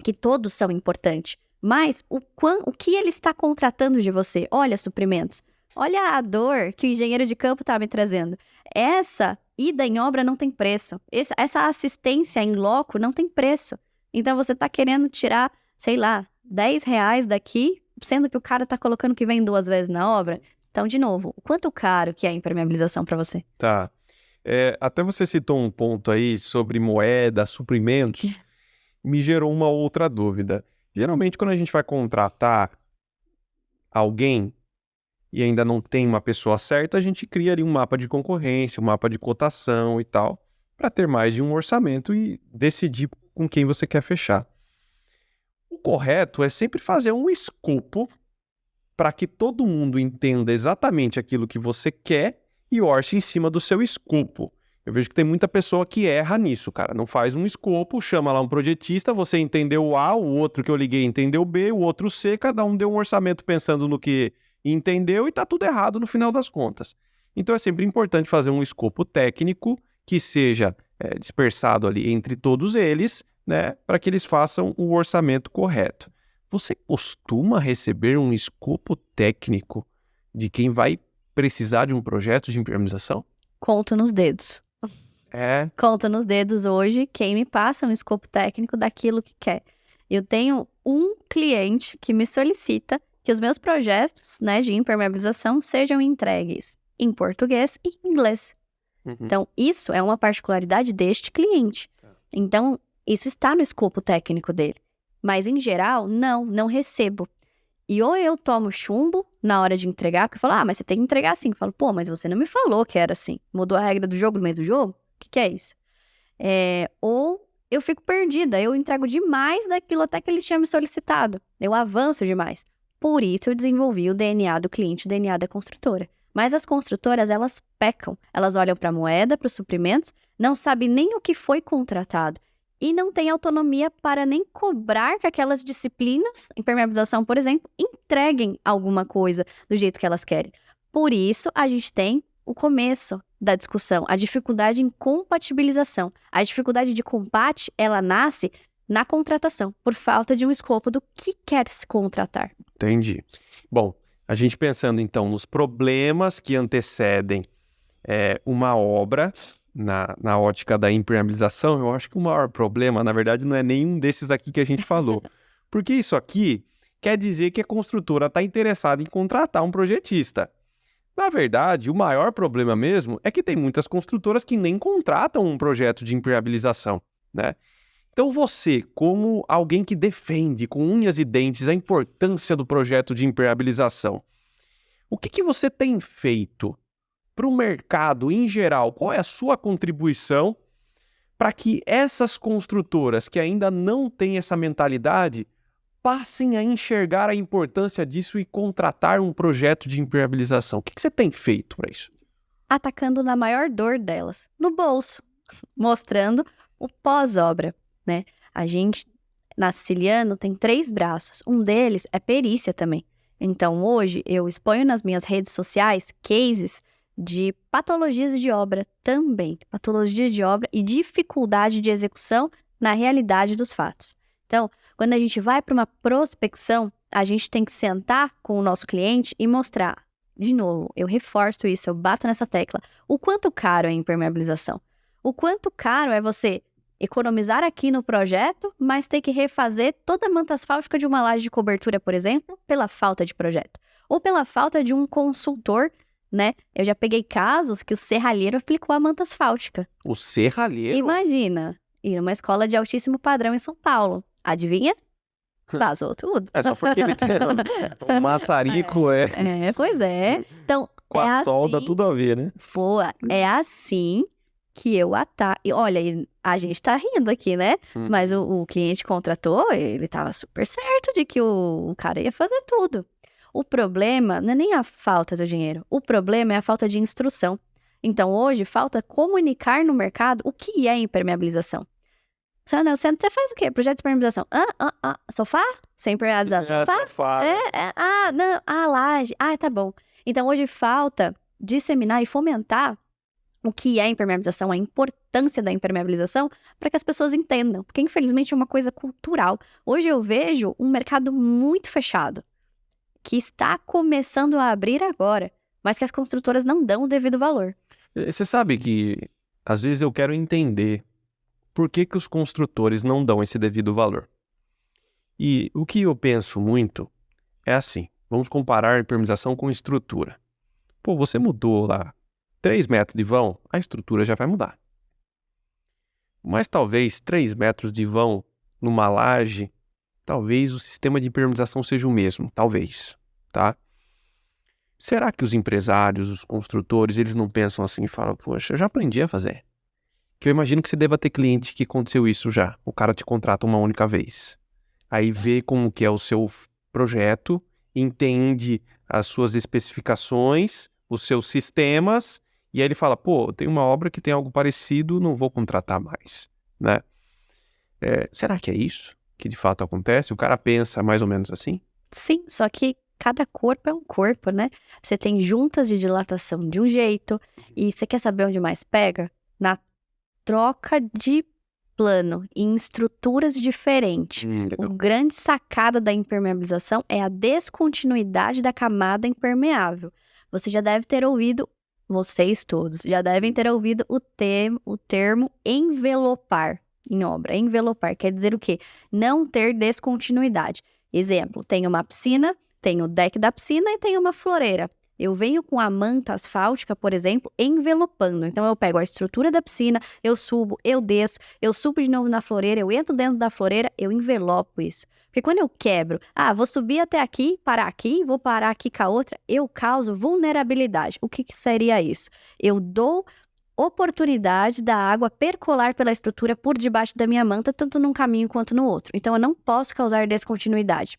que todos são importantes, mas o que ele está contratando de você? Olha, suprimentos. Olha a dor que o engenheiro de campo está me trazendo. Essa ida em obra não tem preço. Essa assistência em loco não tem preço. Então você está querendo tirar, sei lá, R$10 daqui, sendo que o cara está colocando que vem 2 vezes na obra. Então, de novo, quanto caro que é a impermeabilização para você? Tá. Até você citou um ponto aí sobre moeda, suprimentos, me gerou uma outra dúvida. Geralmente, quando a gente vai contratar alguém e ainda não tem uma pessoa certa, a gente cria ali um mapa de concorrência, um mapa de cotação e tal, para ter mais de um orçamento e decidir com quem você quer fechar. O correto é sempre fazer um escopo para que todo mundo entenda exatamente aquilo que você quer e orce em cima do seu escopo. Eu vejo que tem muita pessoa que erra nisso, cara. Não faz um escopo, chama lá um projetista, você entendeu o A, o outro que eu liguei entendeu o B, o outro o C, cada um deu um orçamento pensando no que entendeu e tá tudo errado no final das contas. Então é sempre importante fazer um escopo técnico que seja dispersado ali entre todos eles, né, para que eles façam o orçamento correto. Você costuma receber um escopo técnico de quem vai precisar de um projeto de impermeabilização? Conto nos dedos. Conta nos dedos hoje quem me passa um escopo técnico daquilo que quer. Eu tenho um cliente que me solicita que os meus projetos, né, de impermeabilização sejam entregues em português e inglês. Então, isso é uma particularidade deste cliente. Então, Isso está no escopo técnico dele. Mas, em geral, não recebo. E ou eu tomo chumbo na hora de entregar, porque eu falo, mas você tem que entregar assim. Eu falo, pô, mas você não me falou que era assim. Mudou a regra do jogo no meio do jogo? O que é isso? Ou eu fico perdida, eu entrego demais daquilo até que ele tinha me solicitado. Eu avanço demais. Por isso eu desenvolvi o DNA do cliente, o DNA da construtora. Mas as construtoras, elas pecam. Elas olham para a moeda, para os suprimentos, não sabem nem o que foi contratado. E não têm autonomia para nem cobrar que aquelas disciplinas, impermeabilização, por exemplo, entreguem alguma coisa do jeito que elas querem. Por isso, a gente tem o começo da discussão, a dificuldade em compatibilização. A dificuldade de combate, ela nasce na contratação, por falta de um escopo do que quer se contratar. Entendi. Bom, a gente pensando então nos problemas que antecedem uma obra na ótica da impermeabilização, eu acho que o maior problema, na verdade, não é nenhum desses aqui que a gente falou. Porque isso aqui quer dizer que a construtora está interessada em contratar um projetista. Na verdade, o maior problema mesmo é que tem muitas construtoras que nem contratam um projeto de impermeabilização, né? Então você, como alguém que defende com unhas e dentes a importância do projeto de impermeabilização, o que você tem feito para o mercado em geral? Qual é a sua contribuição para que essas construtoras que ainda não têm essa mentalidade passem a enxergar a importância disso e contratar um projeto de impermeabilização? O que você tem feito para isso? Atacando na maior dor delas, no bolso, mostrando o pós-obra, né? A gente, na Siciliano, tem 3 braços. Um deles é perícia também. Então, hoje, eu exponho nas minhas redes sociais cases de patologias de obra também. Patologia de obra e dificuldade de execução na realidade dos fatos. Então, quando a gente vai para uma prospecção, a gente tem que sentar com o nosso cliente e mostrar, de novo, eu reforço isso, eu bato nessa tecla, o quanto caro é a impermeabilização. O quanto caro é você economizar aqui no projeto, mas ter que refazer toda a manta asfáltica de uma laje de cobertura, por exemplo, pela falta de projeto. Ou pela falta de um consultor, né? Eu já peguei casos que o serralheiro aplicou a manta asfáltica. O serralheiro? Imagina, ir numa escola de altíssimo padrão em São Paulo. Adivinha? Vazou tudo. É só porque ele tem o maçarico Pois é. Então, com a solda assim, tudo a ver, né? boa, é assim que eu ataco. E olha, a gente tá rindo aqui, né? Mas o cliente contratou, ele tava super certo de que o cara ia fazer tudo. O problema não é nem a falta do dinheiro. O problema é a falta de instrução. Então, hoje, falta comunicar no mercado o que é impermeabilização. Você faz o quê? Projeto de impermeabilização. Sofá? Sem impermeabilização. Sofá? Não. Laje. Tá bom. Então, hoje falta disseminar e fomentar o que é impermeabilização, a importância da impermeabilização, para que as pessoas entendam. Porque, infelizmente, é uma coisa cultural. Hoje eu vejo um mercado muito fechado, que está começando a abrir agora, mas que as construtoras não dão o devido valor. Você sabe que, às vezes, eu quero entender por que os construtores não dão esse devido valor. E o que eu penso muito é assim, vamos comparar a impermeabilização com estrutura. Pô, você mudou lá 3 metros de vão, a estrutura já vai mudar. Mas talvez 3 metros de vão numa laje, talvez o sistema de impermeabilização seja o mesmo, talvez, tá? Será que os empresários, os construtores, eles não pensam assim e falam, poxa, eu já aprendi a fazer? Que eu imagino que você deva ter cliente que aconteceu isso já. O cara te contrata uma única vez. Aí vê como que é o seu projeto, entende as suas especificações, os seus sistemas, e aí ele fala, pô, tem uma obra que tem algo parecido, não vou contratar mais, né? Será que é isso que de fato acontece? O cara pensa mais ou menos assim? Sim, só que cada corpo é um corpo, né? Você tem juntas de dilatação de um jeito, e você quer saber onde mais pega? Na troca de plano em estruturas diferentes. Legal. O grande sacada da impermeabilização é a descontinuidade da camada impermeável. Você já deve ter ouvido, vocês todos, já devem ter ouvido o termo envelopar em obra. Envelopar quer dizer o quê? Não ter descontinuidade. Exemplo, tem uma piscina, tem o deck da piscina e tem uma floreira. Eu venho com a manta asfáltica, por exemplo, envelopando. Então, eu pego a estrutura da piscina, eu subo, eu desço, eu subo de novo na floreira, eu entro dentro da floreira, eu envelopo isso. Porque quando eu quebro, vou subir até aqui, parar aqui, vou parar aqui com a outra, eu causo vulnerabilidade. O que seria isso? Eu dou oportunidade da água percolar pela estrutura por debaixo da minha manta, tanto num caminho quanto no outro. Então, eu não posso causar descontinuidade.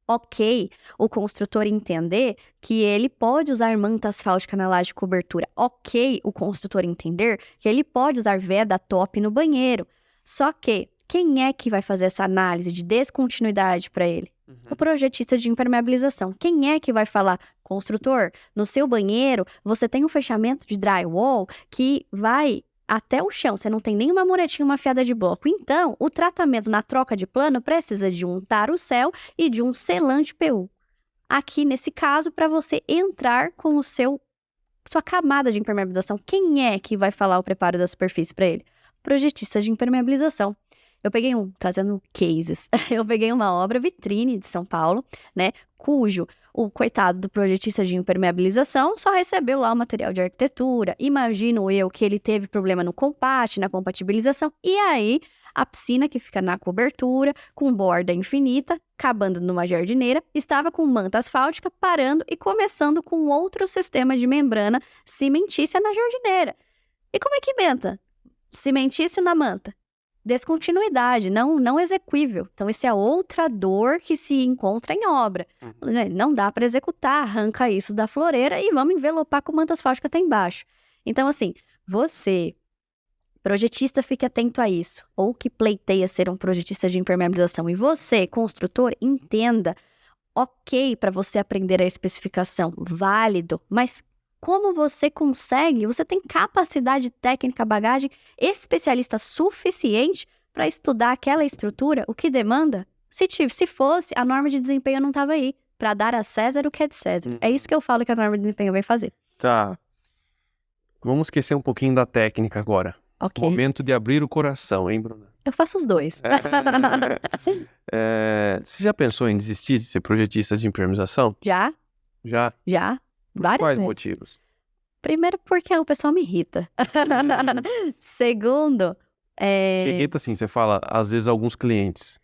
Ok, o construtor entender que ele pode usar manta asfáltica na laje de cobertura. Ok, o construtor entender que ele pode usar veda top no banheiro. Só que, quem é que vai fazer essa análise de descontinuidade para ele? O projetista de impermeabilização. Quem é que vai falar, construtor, no seu banheiro você tem um fechamento de drywall que vai até o chão, você não tem nenhuma muretinha, uma fiada de bloco. Então, o tratamento na troca de plano precisa de um tarucel e de um selante PU. Aqui, nesse caso, para você entrar com sua camada de impermeabilização, quem é que vai falar o preparo da superfície para ele? Projetista de impermeabilização. Eu peguei trazendo cases, eu peguei uma obra vitrine de São Paulo, né, cujo o coitado do projetista de impermeabilização só recebeu lá o material de arquitetura. Imagino eu que ele teve problema no compacte, na compatibilização, e aí a piscina que fica na cobertura, com borda infinita, acabando numa jardineira, estava com manta asfáltica, parando e começando com outro sistema de membrana cimentícia na jardineira. E como é que inventa? Cimentício na manta. Descontinuidade, não execuível. Então, esse é outra dor que se encontra em obra. Não dá para executar, arranca isso da floreira e vamos envelopar com manta asfáltica até embaixo. Então, assim, você, projetista, fique atento a isso. Ou que pleiteia ser um projetista de impermeabilização. E você, construtor, entenda, ok para você aprender a especificação, válido, mas como você consegue, você tem capacidade técnica, bagagem, especialista suficiente para estudar aquela estrutura, o que demanda? Se fosse, a norma de desempenho não estava aí, para dar a César o que é de César. É isso que eu falo que a norma de desempenho vai fazer. Tá. Vamos esquecer um pouquinho da técnica agora. Ok. Momento de abrir o coração, hein, Bruna? Eu faço os dois. Você já pensou em desistir de ser projetista de impermeabilização? Já? Já? Já. Por Várias quais vezes. motivos? Primeiro, porque o pessoal me irrita. Segundo, Que irrita, assim, você fala, às vezes, alguns clientes.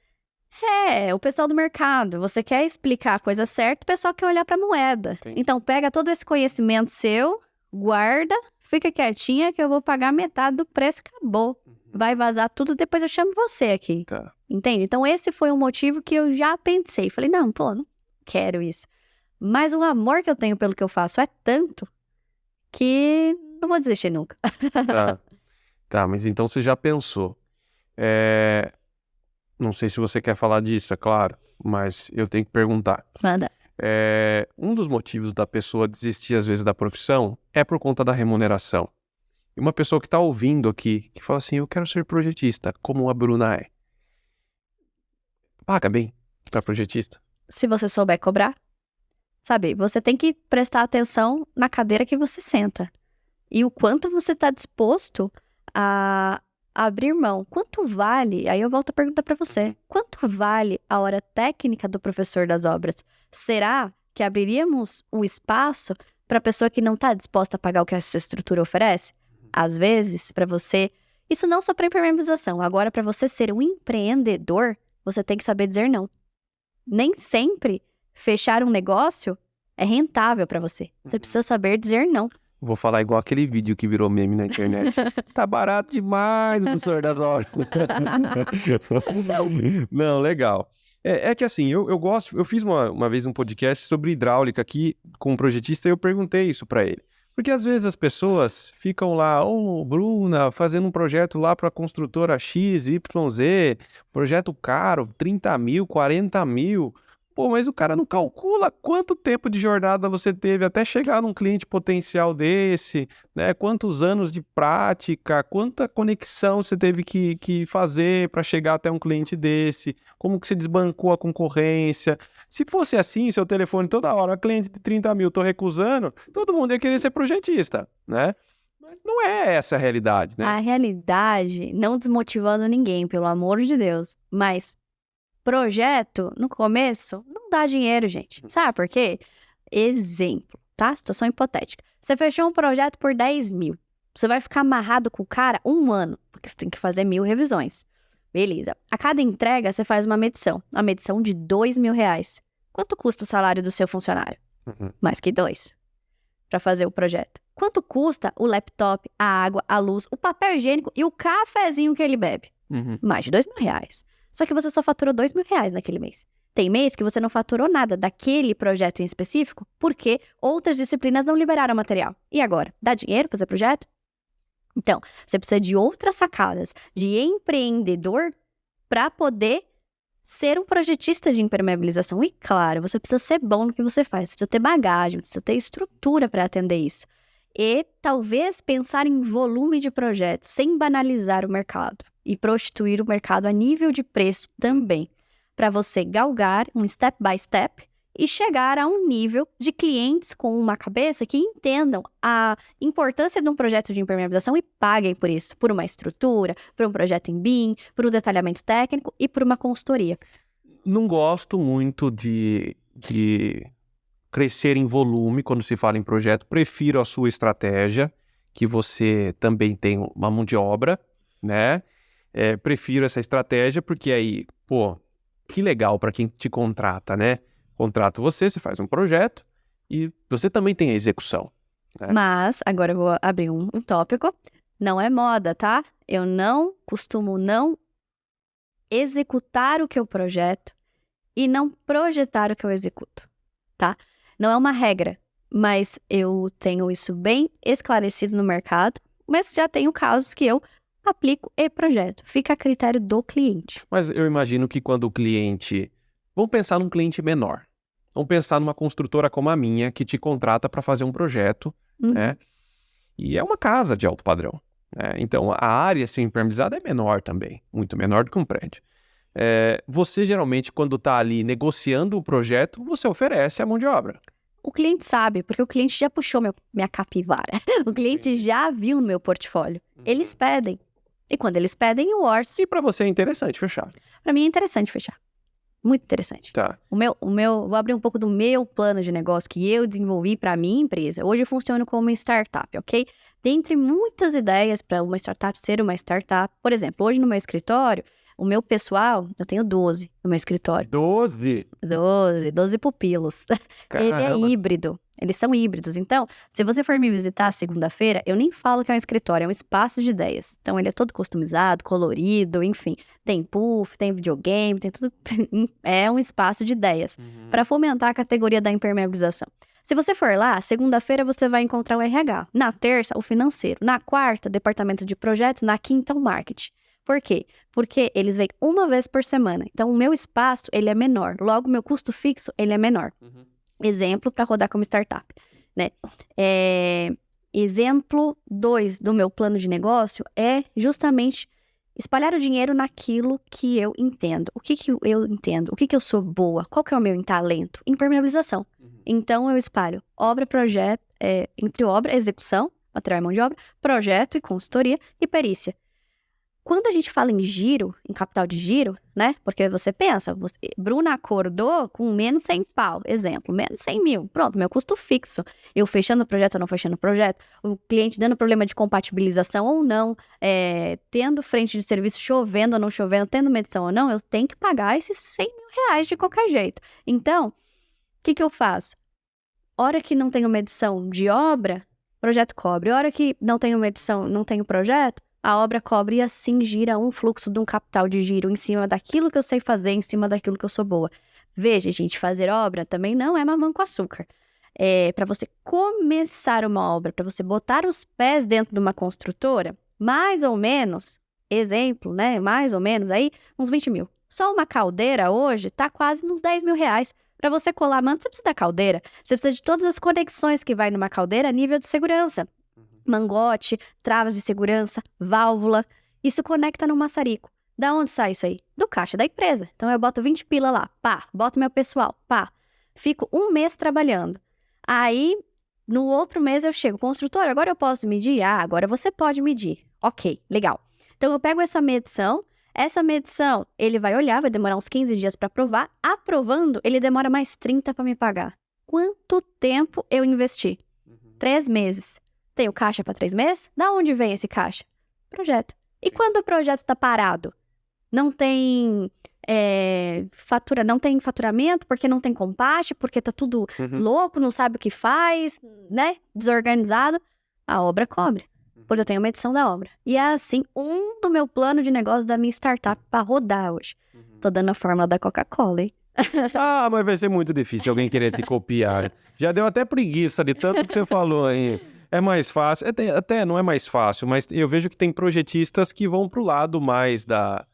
o pessoal do mercado. Você quer explicar a coisa certa, o pessoal quer olhar para a moeda. Entendi. Então, pega todo esse conhecimento seu, guarda, fica quietinha que eu vou pagar metade do preço, acabou. Vai vazar tudo, depois eu chamo você aqui. Tá. Entende? Então, esse foi um motivo que eu já pensei. Falei, não quero isso. Mas o amor que eu tenho pelo que eu faço é tanto que não vou desistir nunca. Tá, mas então você já pensou. Não sei se você quer falar disso, é claro, mas eu tenho que perguntar. Manda. Um dos motivos da pessoa desistir, às vezes, da profissão é por conta da remuneração. E uma pessoa que está ouvindo aqui, que fala assim, eu quero ser projetista, como a Bruna é. Paga bem para projetista? Se você souber cobrar, sabe, você tem que prestar atenção na cadeira que você senta. E o quanto você está disposto a abrir mão. Quanto vale, aí eu volto a pergunta para você, quanto vale a hora técnica do professor das obras? Será que abriríamos um espaço para a pessoa que não está disposta a pagar o que essa estrutura oferece? Às vezes, para você, isso não só para impermeabilização, agora para você ser um empreendedor, você tem que saber dizer não. Nem sempre fechar um negócio é rentável para você. Você precisa saber dizer não. Vou falar igual aquele vídeo que virou meme na internet. Tá barato demais, professor das obras. Não, legal. É que assim, eu gosto... Eu fiz uma vez um podcast sobre hidráulica aqui com um projetista e eu perguntei isso pra ele. Porque às vezes as pessoas ficam lá, Bruna, fazendo um projeto lá pra construtora XYZ, projeto caro, 30 mil, 40 mil... Pô, mas o cara não calcula quanto tempo de jornada você teve até chegar num cliente potencial desse, né? Quantos anos de prática, quanta conexão você teve que fazer para chegar até um cliente desse, como que você desbancou a concorrência. Se fosse assim, seu telefone toda hora, cliente de 30 mil, tô recusando, todo mundo ia querer ser projetista, né? Mas não é essa a realidade, né? A realidade, não desmotivando ninguém, pelo amor de Deus, mas projeto, no começo, não dá dinheiro, gente. Sabe por quê? Exemplo. tá? Situação hipotética. Você fechou um projeto por 10 mil. Você vai ficar amarrado com o cara 1 ano, porque você tem que fazer 1.000 revisões. Beleza. A cada entrega, você faz uma medição. Uma medição de R$2.000. Quanto custa o salário do seu funcionário? Mais que 2. Para fazer o projeto. Quanto custa o laptop, a água, a luz, o papel higiênico e o cafezinho que ele bebe? Mais de R$2.000. Só que você só faturou R$2.000 naquele mês. Tem mês que você não faturou nada daquele projeto em específico, porque outras disciplinas não liberaram material. E agora? Dá dinheiro para fazer projeto? Então, você precisa de outras sacadas de empreendedor para poder ser um projetista de impermeabilização. E claro, você precisa ser bom no que você faz, você precisa ter bagagem, precisa ter estrutura para atender isso. E talvez pensar em volume de projetos, sem banalizar o mercado e prostituir o mercado a nível de preço também, para você galgar um step by step e chegar a um nível de clientes com uma cabeça que entendam a importância de um projeto de impermeabilização e paguem por isso, por uma estrutura, por um projeto em BIM, por um detalhamento técnico e por uma consultoria. Não gosto muito de crescer em volume quando se fala em projeto. Prefiro a sua estratégia, que você também tem uma mão de obra, né? Prefiro essa estratégia porque aí, pô, que legal para quem te contrata, né? Contrata você faz um projeto e você também tem a execução. Né? Mas, agora eu vou abrir um tópico. Não é moda, tá? Eu não costumo não executar o que eu projeto e não projetar o que eu executo, tá? Não é uma regra, mas eu tenho isso bem esclarecido no mercado, mas já tenho casos que eu aplico e projeto. Fica a critério do cliente. Mas eu imagino que quando o cliente... Vamos pensar num cliente menor. Vamos pensar numa construtora como a minha, que te contrata para fazer um projeto, né? E é uma casa de alto padrão. Né? Então, a área assim, impermeabilizada é menor também, muito menor do que um prédio. Você, geralmente, quando está ali negociando o projeto, você oferece a mão de obra. O cliente sabe, porque o cliente já puxou minha capivara. O cliente já viu no meu portfólio. Eles pedem. E quando eles pedem, eu orço. E para você é interessante fechar. Para mim é interessante fechar. Muito interessante. Tá. Vou abrir um pouco do meu plano de negócio que eu desenvolvi para a minha empresa. Hoje eu funciono como uma startup, ok? Dentre muitas ideias para uma startup ser uma startup. Por exemplo, hoje no meu escritório, o meu pessoal, eu tenho 12 no meu escritório. 12 pupilos. Caramba. Ele é híbrido. Eles são híbridos. Então, se você for me visitar segunda-feira, eu nem falo que é um escritório, é um espaço de ideias. Então, ele é todo customizado, colorido, enfim. Tem puff, tem videogame, tem tudo. É um espaço de ideias para fomentar a categoria da impermeabilização. Se você for lá, segunda-feira você vai encontrar o RH. Na terça, o financeiro. Na quarta, departamento de projetos. Na quinta, o marketing. Por quê? Porque eles vêm uma vez por semana. Então, o meu espaço, ele é menor. Logo, o meu custo fixo, ele é menor. Exemplo para rodar como startup, né? Exemplo 2 do meu plano de negócio é justamente espalhar o dinheiro naquilo que eu entendo. O que eu entendo? O que eu sou boa? Qual que é o meu talento? Impermeabilização. Então, eu espalho obra, projeto, entre obra, execução, material e mão de obra, projeto e consultoria e perícia. Quando a gente fala em giro, em capital de giro, né? Porque você pensa, Bruna acordou com menos 100 pau, exemplo, menos 100 mil. Pronto, meu custo fixo. Eu fechando o projeto ou não fechando o projeto, o cliente dando problema de compatibilização ou não, tendo frente de serviço chovendo ou não chovendo, tendo medição ou não, eu tenho que pagar esses 100 mil reais de qualquer jeito. Então, o que eu faço? Hora que não tenho medição de obra, projeto cobre. Hora que não tenho medição, não tenho projeto, a obra cobre e assim gira um fluxo de um capital de giro em cima daquilo que eu sei fazer, em cima daquilo que eu sou boa. Veja, gente, fazer obra também não é mamão com açúcar. Para você começar uma obra, para você botar os pés dentro de uma construtora, mais ou menos, exemplo, né? Mais ou menos aí, uns 20 mil. Só uma caldeira hoje tá quase nos 10 mil reais. Para você colar manto, você precisa da caldeira. Você precisa de todas as conexões que vai numa caldeira a nível de segurança. Mangote, travas de segurança, válvula. Isso conecta no maçarico. Da onde sai isso aí? Do caixa da empresa. Então eu boto 20 pila lá, pá, boto meu pessoal, pá. Fico um mês trabalhando. Aí, no outro mês eu chego, construtor, agora eu posso medir? Ah, agora você pode medir. Ok, legal. Então eu pego essa medição, ele vai olhar, vai demorar uns 15 dias para aprovar. Aprovando, ele demora mais 30 para me pagar. quanto tempo eu investi. 3 meses. Tenho caixa para 3 meses? Da onde vem esse caixa? Projeto. E quando o projeto está parado? Não tem não tem faturamento, porque não tem compasso, porque tá tudo louco, não sabe o que faz, né? Desorganizado. A obra cobre. Porque eu tenho uma edição da obra. E é assim, do meu plano de negócio da minha startup para rodar hoje. Tô dando a fórmula da Coca-Cola, hein? Mas vai ser muito difícil alguém querer te copiar. Já deu até preguiça de tanto que você falou aí. É mais fácil, até não é mais fácil, mas eu vejo que tem projetistas que vão pro lado mais dar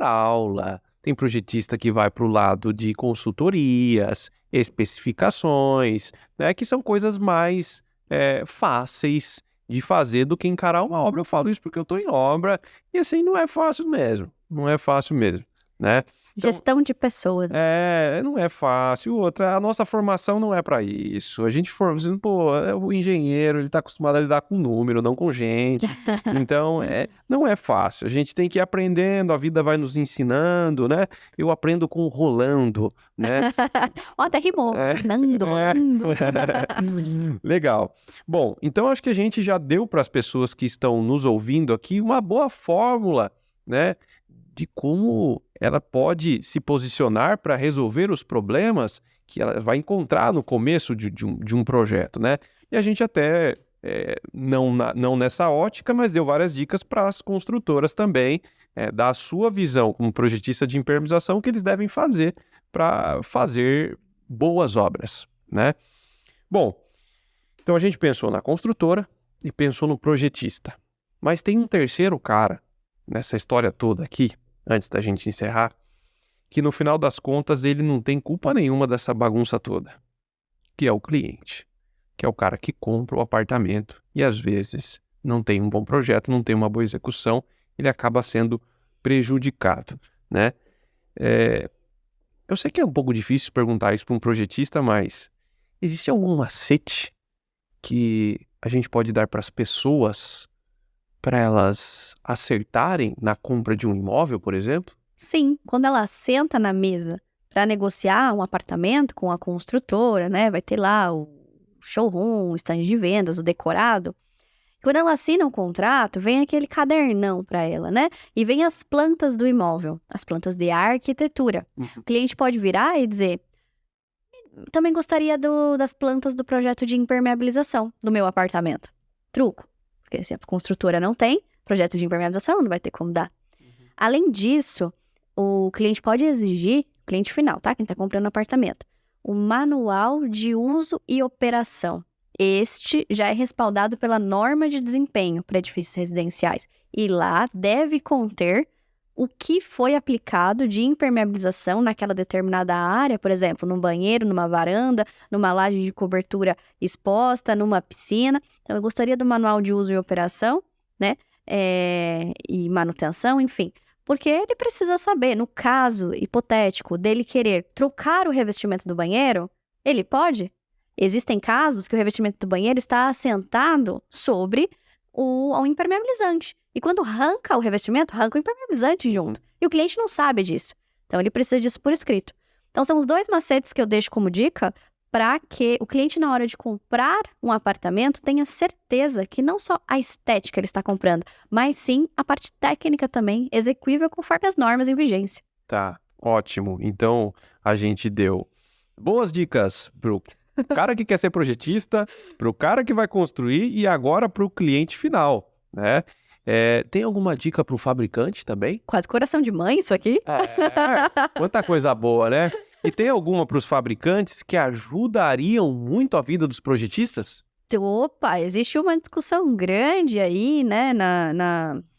aula, tem projetista que vai pro lado de consultorias, especificações, né, que são coisas mais fáceis de fazer do que encarar uma obra. Eu falo isso porque eu tô em obra e assim não é fácil mesmo, né? Então, gestão de pessoas. Não é fácil. Outra, a nossa formação não é para isso. A gente o engenheiro, ele tá acostumado a lidar com número, não com gente. Então, não é fácil. A gente tem que ir aprendendo, a vida vai nos ensinando, né? Eu aprendo com o Rolando, né? Até rimou. Rolando. Legal. Bom, então acho que a gente já deu para as pessoas que estão nos ouvindo aqui uma boa fórmula, né? De como ela pode se posicionar para resolver os problemas que ela vai encontrar no começo de um projeto, né? E a gente até, não nessa ótica, mas deu várias dicas para as construtoras também, da sua visão como projetista de impermeabilização, que eles devem fazer para fazer boas obras, né? Bom, então a gente pensou na construtora e pensou no projetista. Mas tem um terceiro cara nessa história toda aqui, antes da gente encerrar, que no final das contas ele não tem culpa nenhuma dessa bagunça toda, que é o cliente, que é o cara que compra o apartamento e às vezes não tem um bom projeto, não tem uma boa execução, ele acaba sendo prejudicado, né? Eu sei que é um pouco difícil perguntar isso para um projetista, mas existe algum macete que a gente pode dar para as pessoas para elas acertarem na compra de um imóvel, por exemplo? Sim, quando ela senta na mesa para negociar um apartamento com a construtora, né? Vai ter lá o showroom, o stand de vendas, o decorado. Quando ela assina um contrato, vem aquele cadernão para ela, né? E vem as plantas do imóvel, as plantas de arquitetura. O cliente pode virar e dizer: também gostaria das plantas do projeto de impermeabilização do meu apartamento. Truco. Porque se a construtora não tem projeto de impermeabilização, não vai ter como dar. Além disso, o cliente pode exigir, cliente final, tá? Quem está comprando apartamento, o manual de uso e operação. Este já é respaldado pela norma de desempenho para edifícios residenciais. E lá deve conter o que foi aplicado de impermeabilização naquela determinada área, por exemplo, num banheiro, numa varanda, numa laje de cobertura exposta, numa piscina. Então, eu gostaria do manual de uso e operação, né? E manutenção, enfim. Porque ele precisa saber, no caso hipotético dele querer trocar o revestimento do banheiro, ele pode? Existem casos que o revestimento do banheiro está assentado sobre o impermeabilizante. E quando arranca o revestimento, arranca o impermeabilizante junto. E o cliente não sabe disso. Então, ele precisa disso por escrito. Então, são os 2 macetes que eu deixo como dica para que o cliente, na hora de comprar um apartamento, tenha certeza que não só a estética ele está comprando, mas sim a parte técnica também, execuível conforme as normas em vigência. Tá, ótimo. Então, a gente deu boas dicas pro cara que quer ser projetista, pro cara que vai construir e agora pro cliente final, né? Tem alguma dica pro fabricante também? Quase coração de mãe isso aqui. Quanta coisa boa, né? E tem alguma para os fabricantes que ajudariam muito a vida dos projetistas? Opa, existe uma discussão grande aí, né,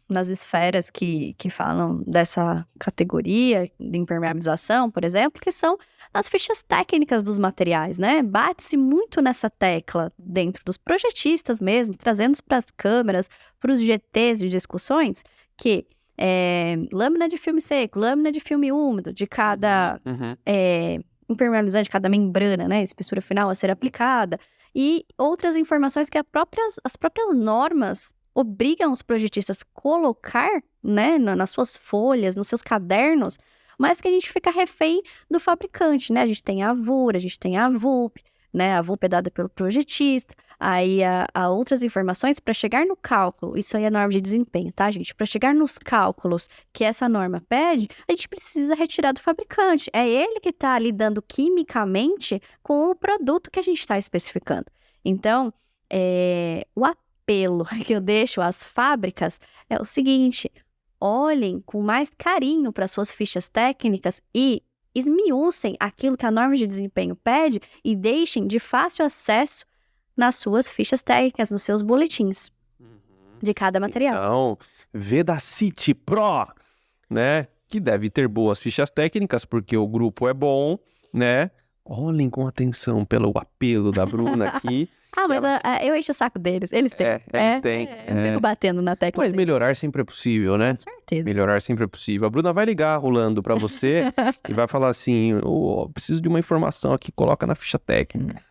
nas esferas que falam dessa categoria de impermeabilização, por exemplo, que são as fichas técnicas dos materiais, né? Bate-se muito nessa tecla dentro dos projetistas mesmo, trazendo para as câmeras, para os GTs de discussões, que lâmina de filme seco, lâmina de filme úmido, de cada impermeabilizante, cada membrana, né, espessura final a ser aplicada, e outras informações que as próprias normas obrigam os projetistas a colocar, né, nas suas folhas, nos seus cadernos, mas que a gente fica refém do fabricante, né? A gente tem a AVUR, a gente tem a VUP, né? A vulpa é dada pelo projetista, aí há outras informações para chegar no cálculo. Isso aí é norma de desempenho, tá, gente? Para chegar nos cálculos que essa norma pede, a gente precisa retirar do fabricante. É ele que está lidando quimicamente com o produto que a gente está especificando. Então, o apelo que eu deixo às fábricas é o seguinte: olhem com mais carinho para suas fichas técnicas e esmiuçem aquilo que a norma de desempenho pede e deixem de fácil acesso nas suas fichas técnicas, nos seus boletins de cada material. Então, Vedacity Pro, né? Que deve ter boas fichas técnicas, porque o grupo é bom, né? Olhem com atenção pelo apelo da Bruna aqui. Mas eu encho o saco deles. Eles têm. Eles têm. Eu fico batendo na tecla. Mas melhorar sempre é possível, né? Com certeza. Melhorar sempre é possível. A Bruna vai ligar rolando pra você e vai falar assim, preciso de uma informação aqui, coloca na ficha técnica.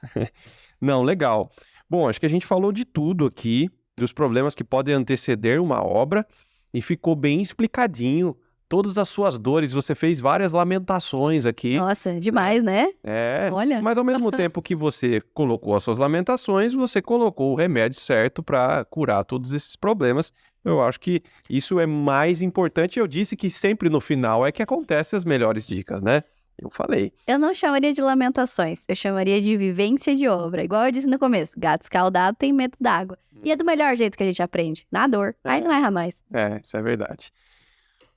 Não, legal. Bom, acho que a gente falou de tudo aqui, dos problemas que podem anteceder uma obra e ficou bem explicadinho. Todas as suas dores, você fez várias lamentações aqui. Nossa, demais, né? Olha. Mas ao mesmo tempo que você colocou as suas lamentações, você colocou o remédio certo para curar todos esses problemas. Eu acho que isso é mais importante. Eu disse que sempre no final é que acontecem as melhores dicas, né? Eu falei. Eu não chamaria de lamentações, eu chamaria de vivência de obra. Igual eu disse no começo, gato escaldado tem medo d'água. E é do melhor jeito que a gente aprende, na dor. Aí não erra mais. Isso é verdade.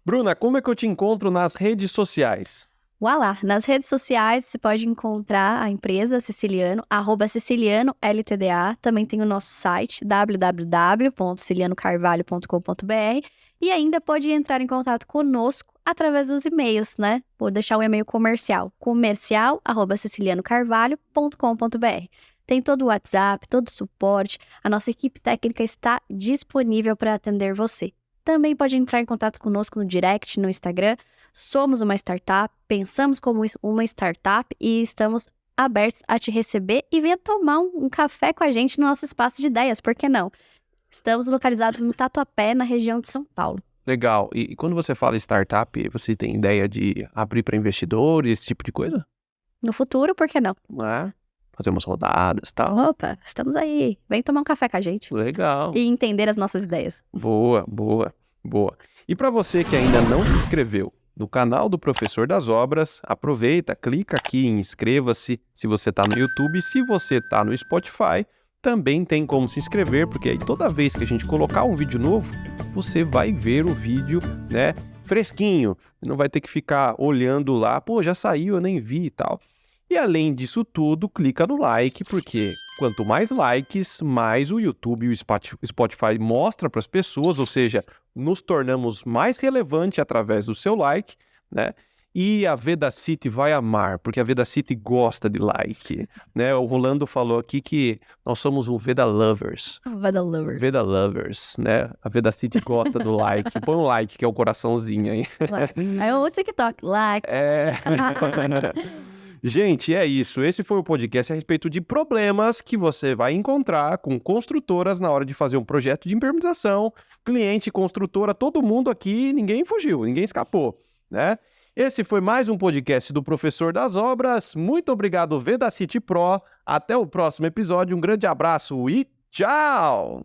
Bruna, como é que eu te encontro nas redes sociais? Voilá, nas redes sociais você pode encontrar a empresa Siciliano, @sicilianoltda. Também tem o nosso site, www.sicilianocarvalho.com.br. E ainda pode entrar em contato conosco através dos e-mails, né? Vou deixar o e-mail comercial@sicilianocarvalho.com.br. Tem todo o WhatsApp, todo o suporte. A nossa equipe técnica está disponível para atender você. Também pode entrar em contato conosco no direct, no Instagram. Somos uma startup, pensamos como uma startup e estamos abertos a te receber e vir tomar um café com a gente no nosso espaço de ideias, por que não? Estamos localizados no Tatuapé, na região de São Paulo. Legal. E quando você fala startup, você tem ideia de abrir para investidores, esse tipo de coisa? No futuro, por que não? Fazer umas rodadas e tal. Opa, estamos aí. Vem tomar um café com a gente. Legal. E entender as nossas ideias. Boa. E para você que ainda não se inscreveu no canal do Professor das Obras, aproveita, clica aqui em inscreva-se se você está no YouTube. Se você está no Spotify, também tem como se inscrever, porque aí toda vez que a gente colocar um vídeo novo, você vai ver o vídeo, né, fresquinho. Não vai ter que ficar olhando lá, já saiu, eu nem vi e tal. E além disso tudo, clica no like, porque quanto mais likes, mais o YouTube e o Spotify mostra para as pessoas, ou seja, nos tornamos mais relevante através do seu like, né? E a Vedacity vai amar, porque a Vedacity gosta de like, né? O Rolando falou aqui que nós somos um Veda Lovers. Veda Lovers. Veda Lovers, né? A Vedacity gosta do like. Põe um like, que é o coraçãozinho aí. Aí o TikTok, like. Gente, é isso. Esse foi o podcast a respeito de problemas que você vai encontrar com construtoras na hora de fazer um projeto de impermeabilização. Cliente, construtora, todo mundo aqui, ninguém fugiu, ninguém escapou, né? Esse foi mais um podcast do Professor das Obras. Muito obrigado, Vedacity Pro. Até o próximo episódio. Um grande abraço e tchau!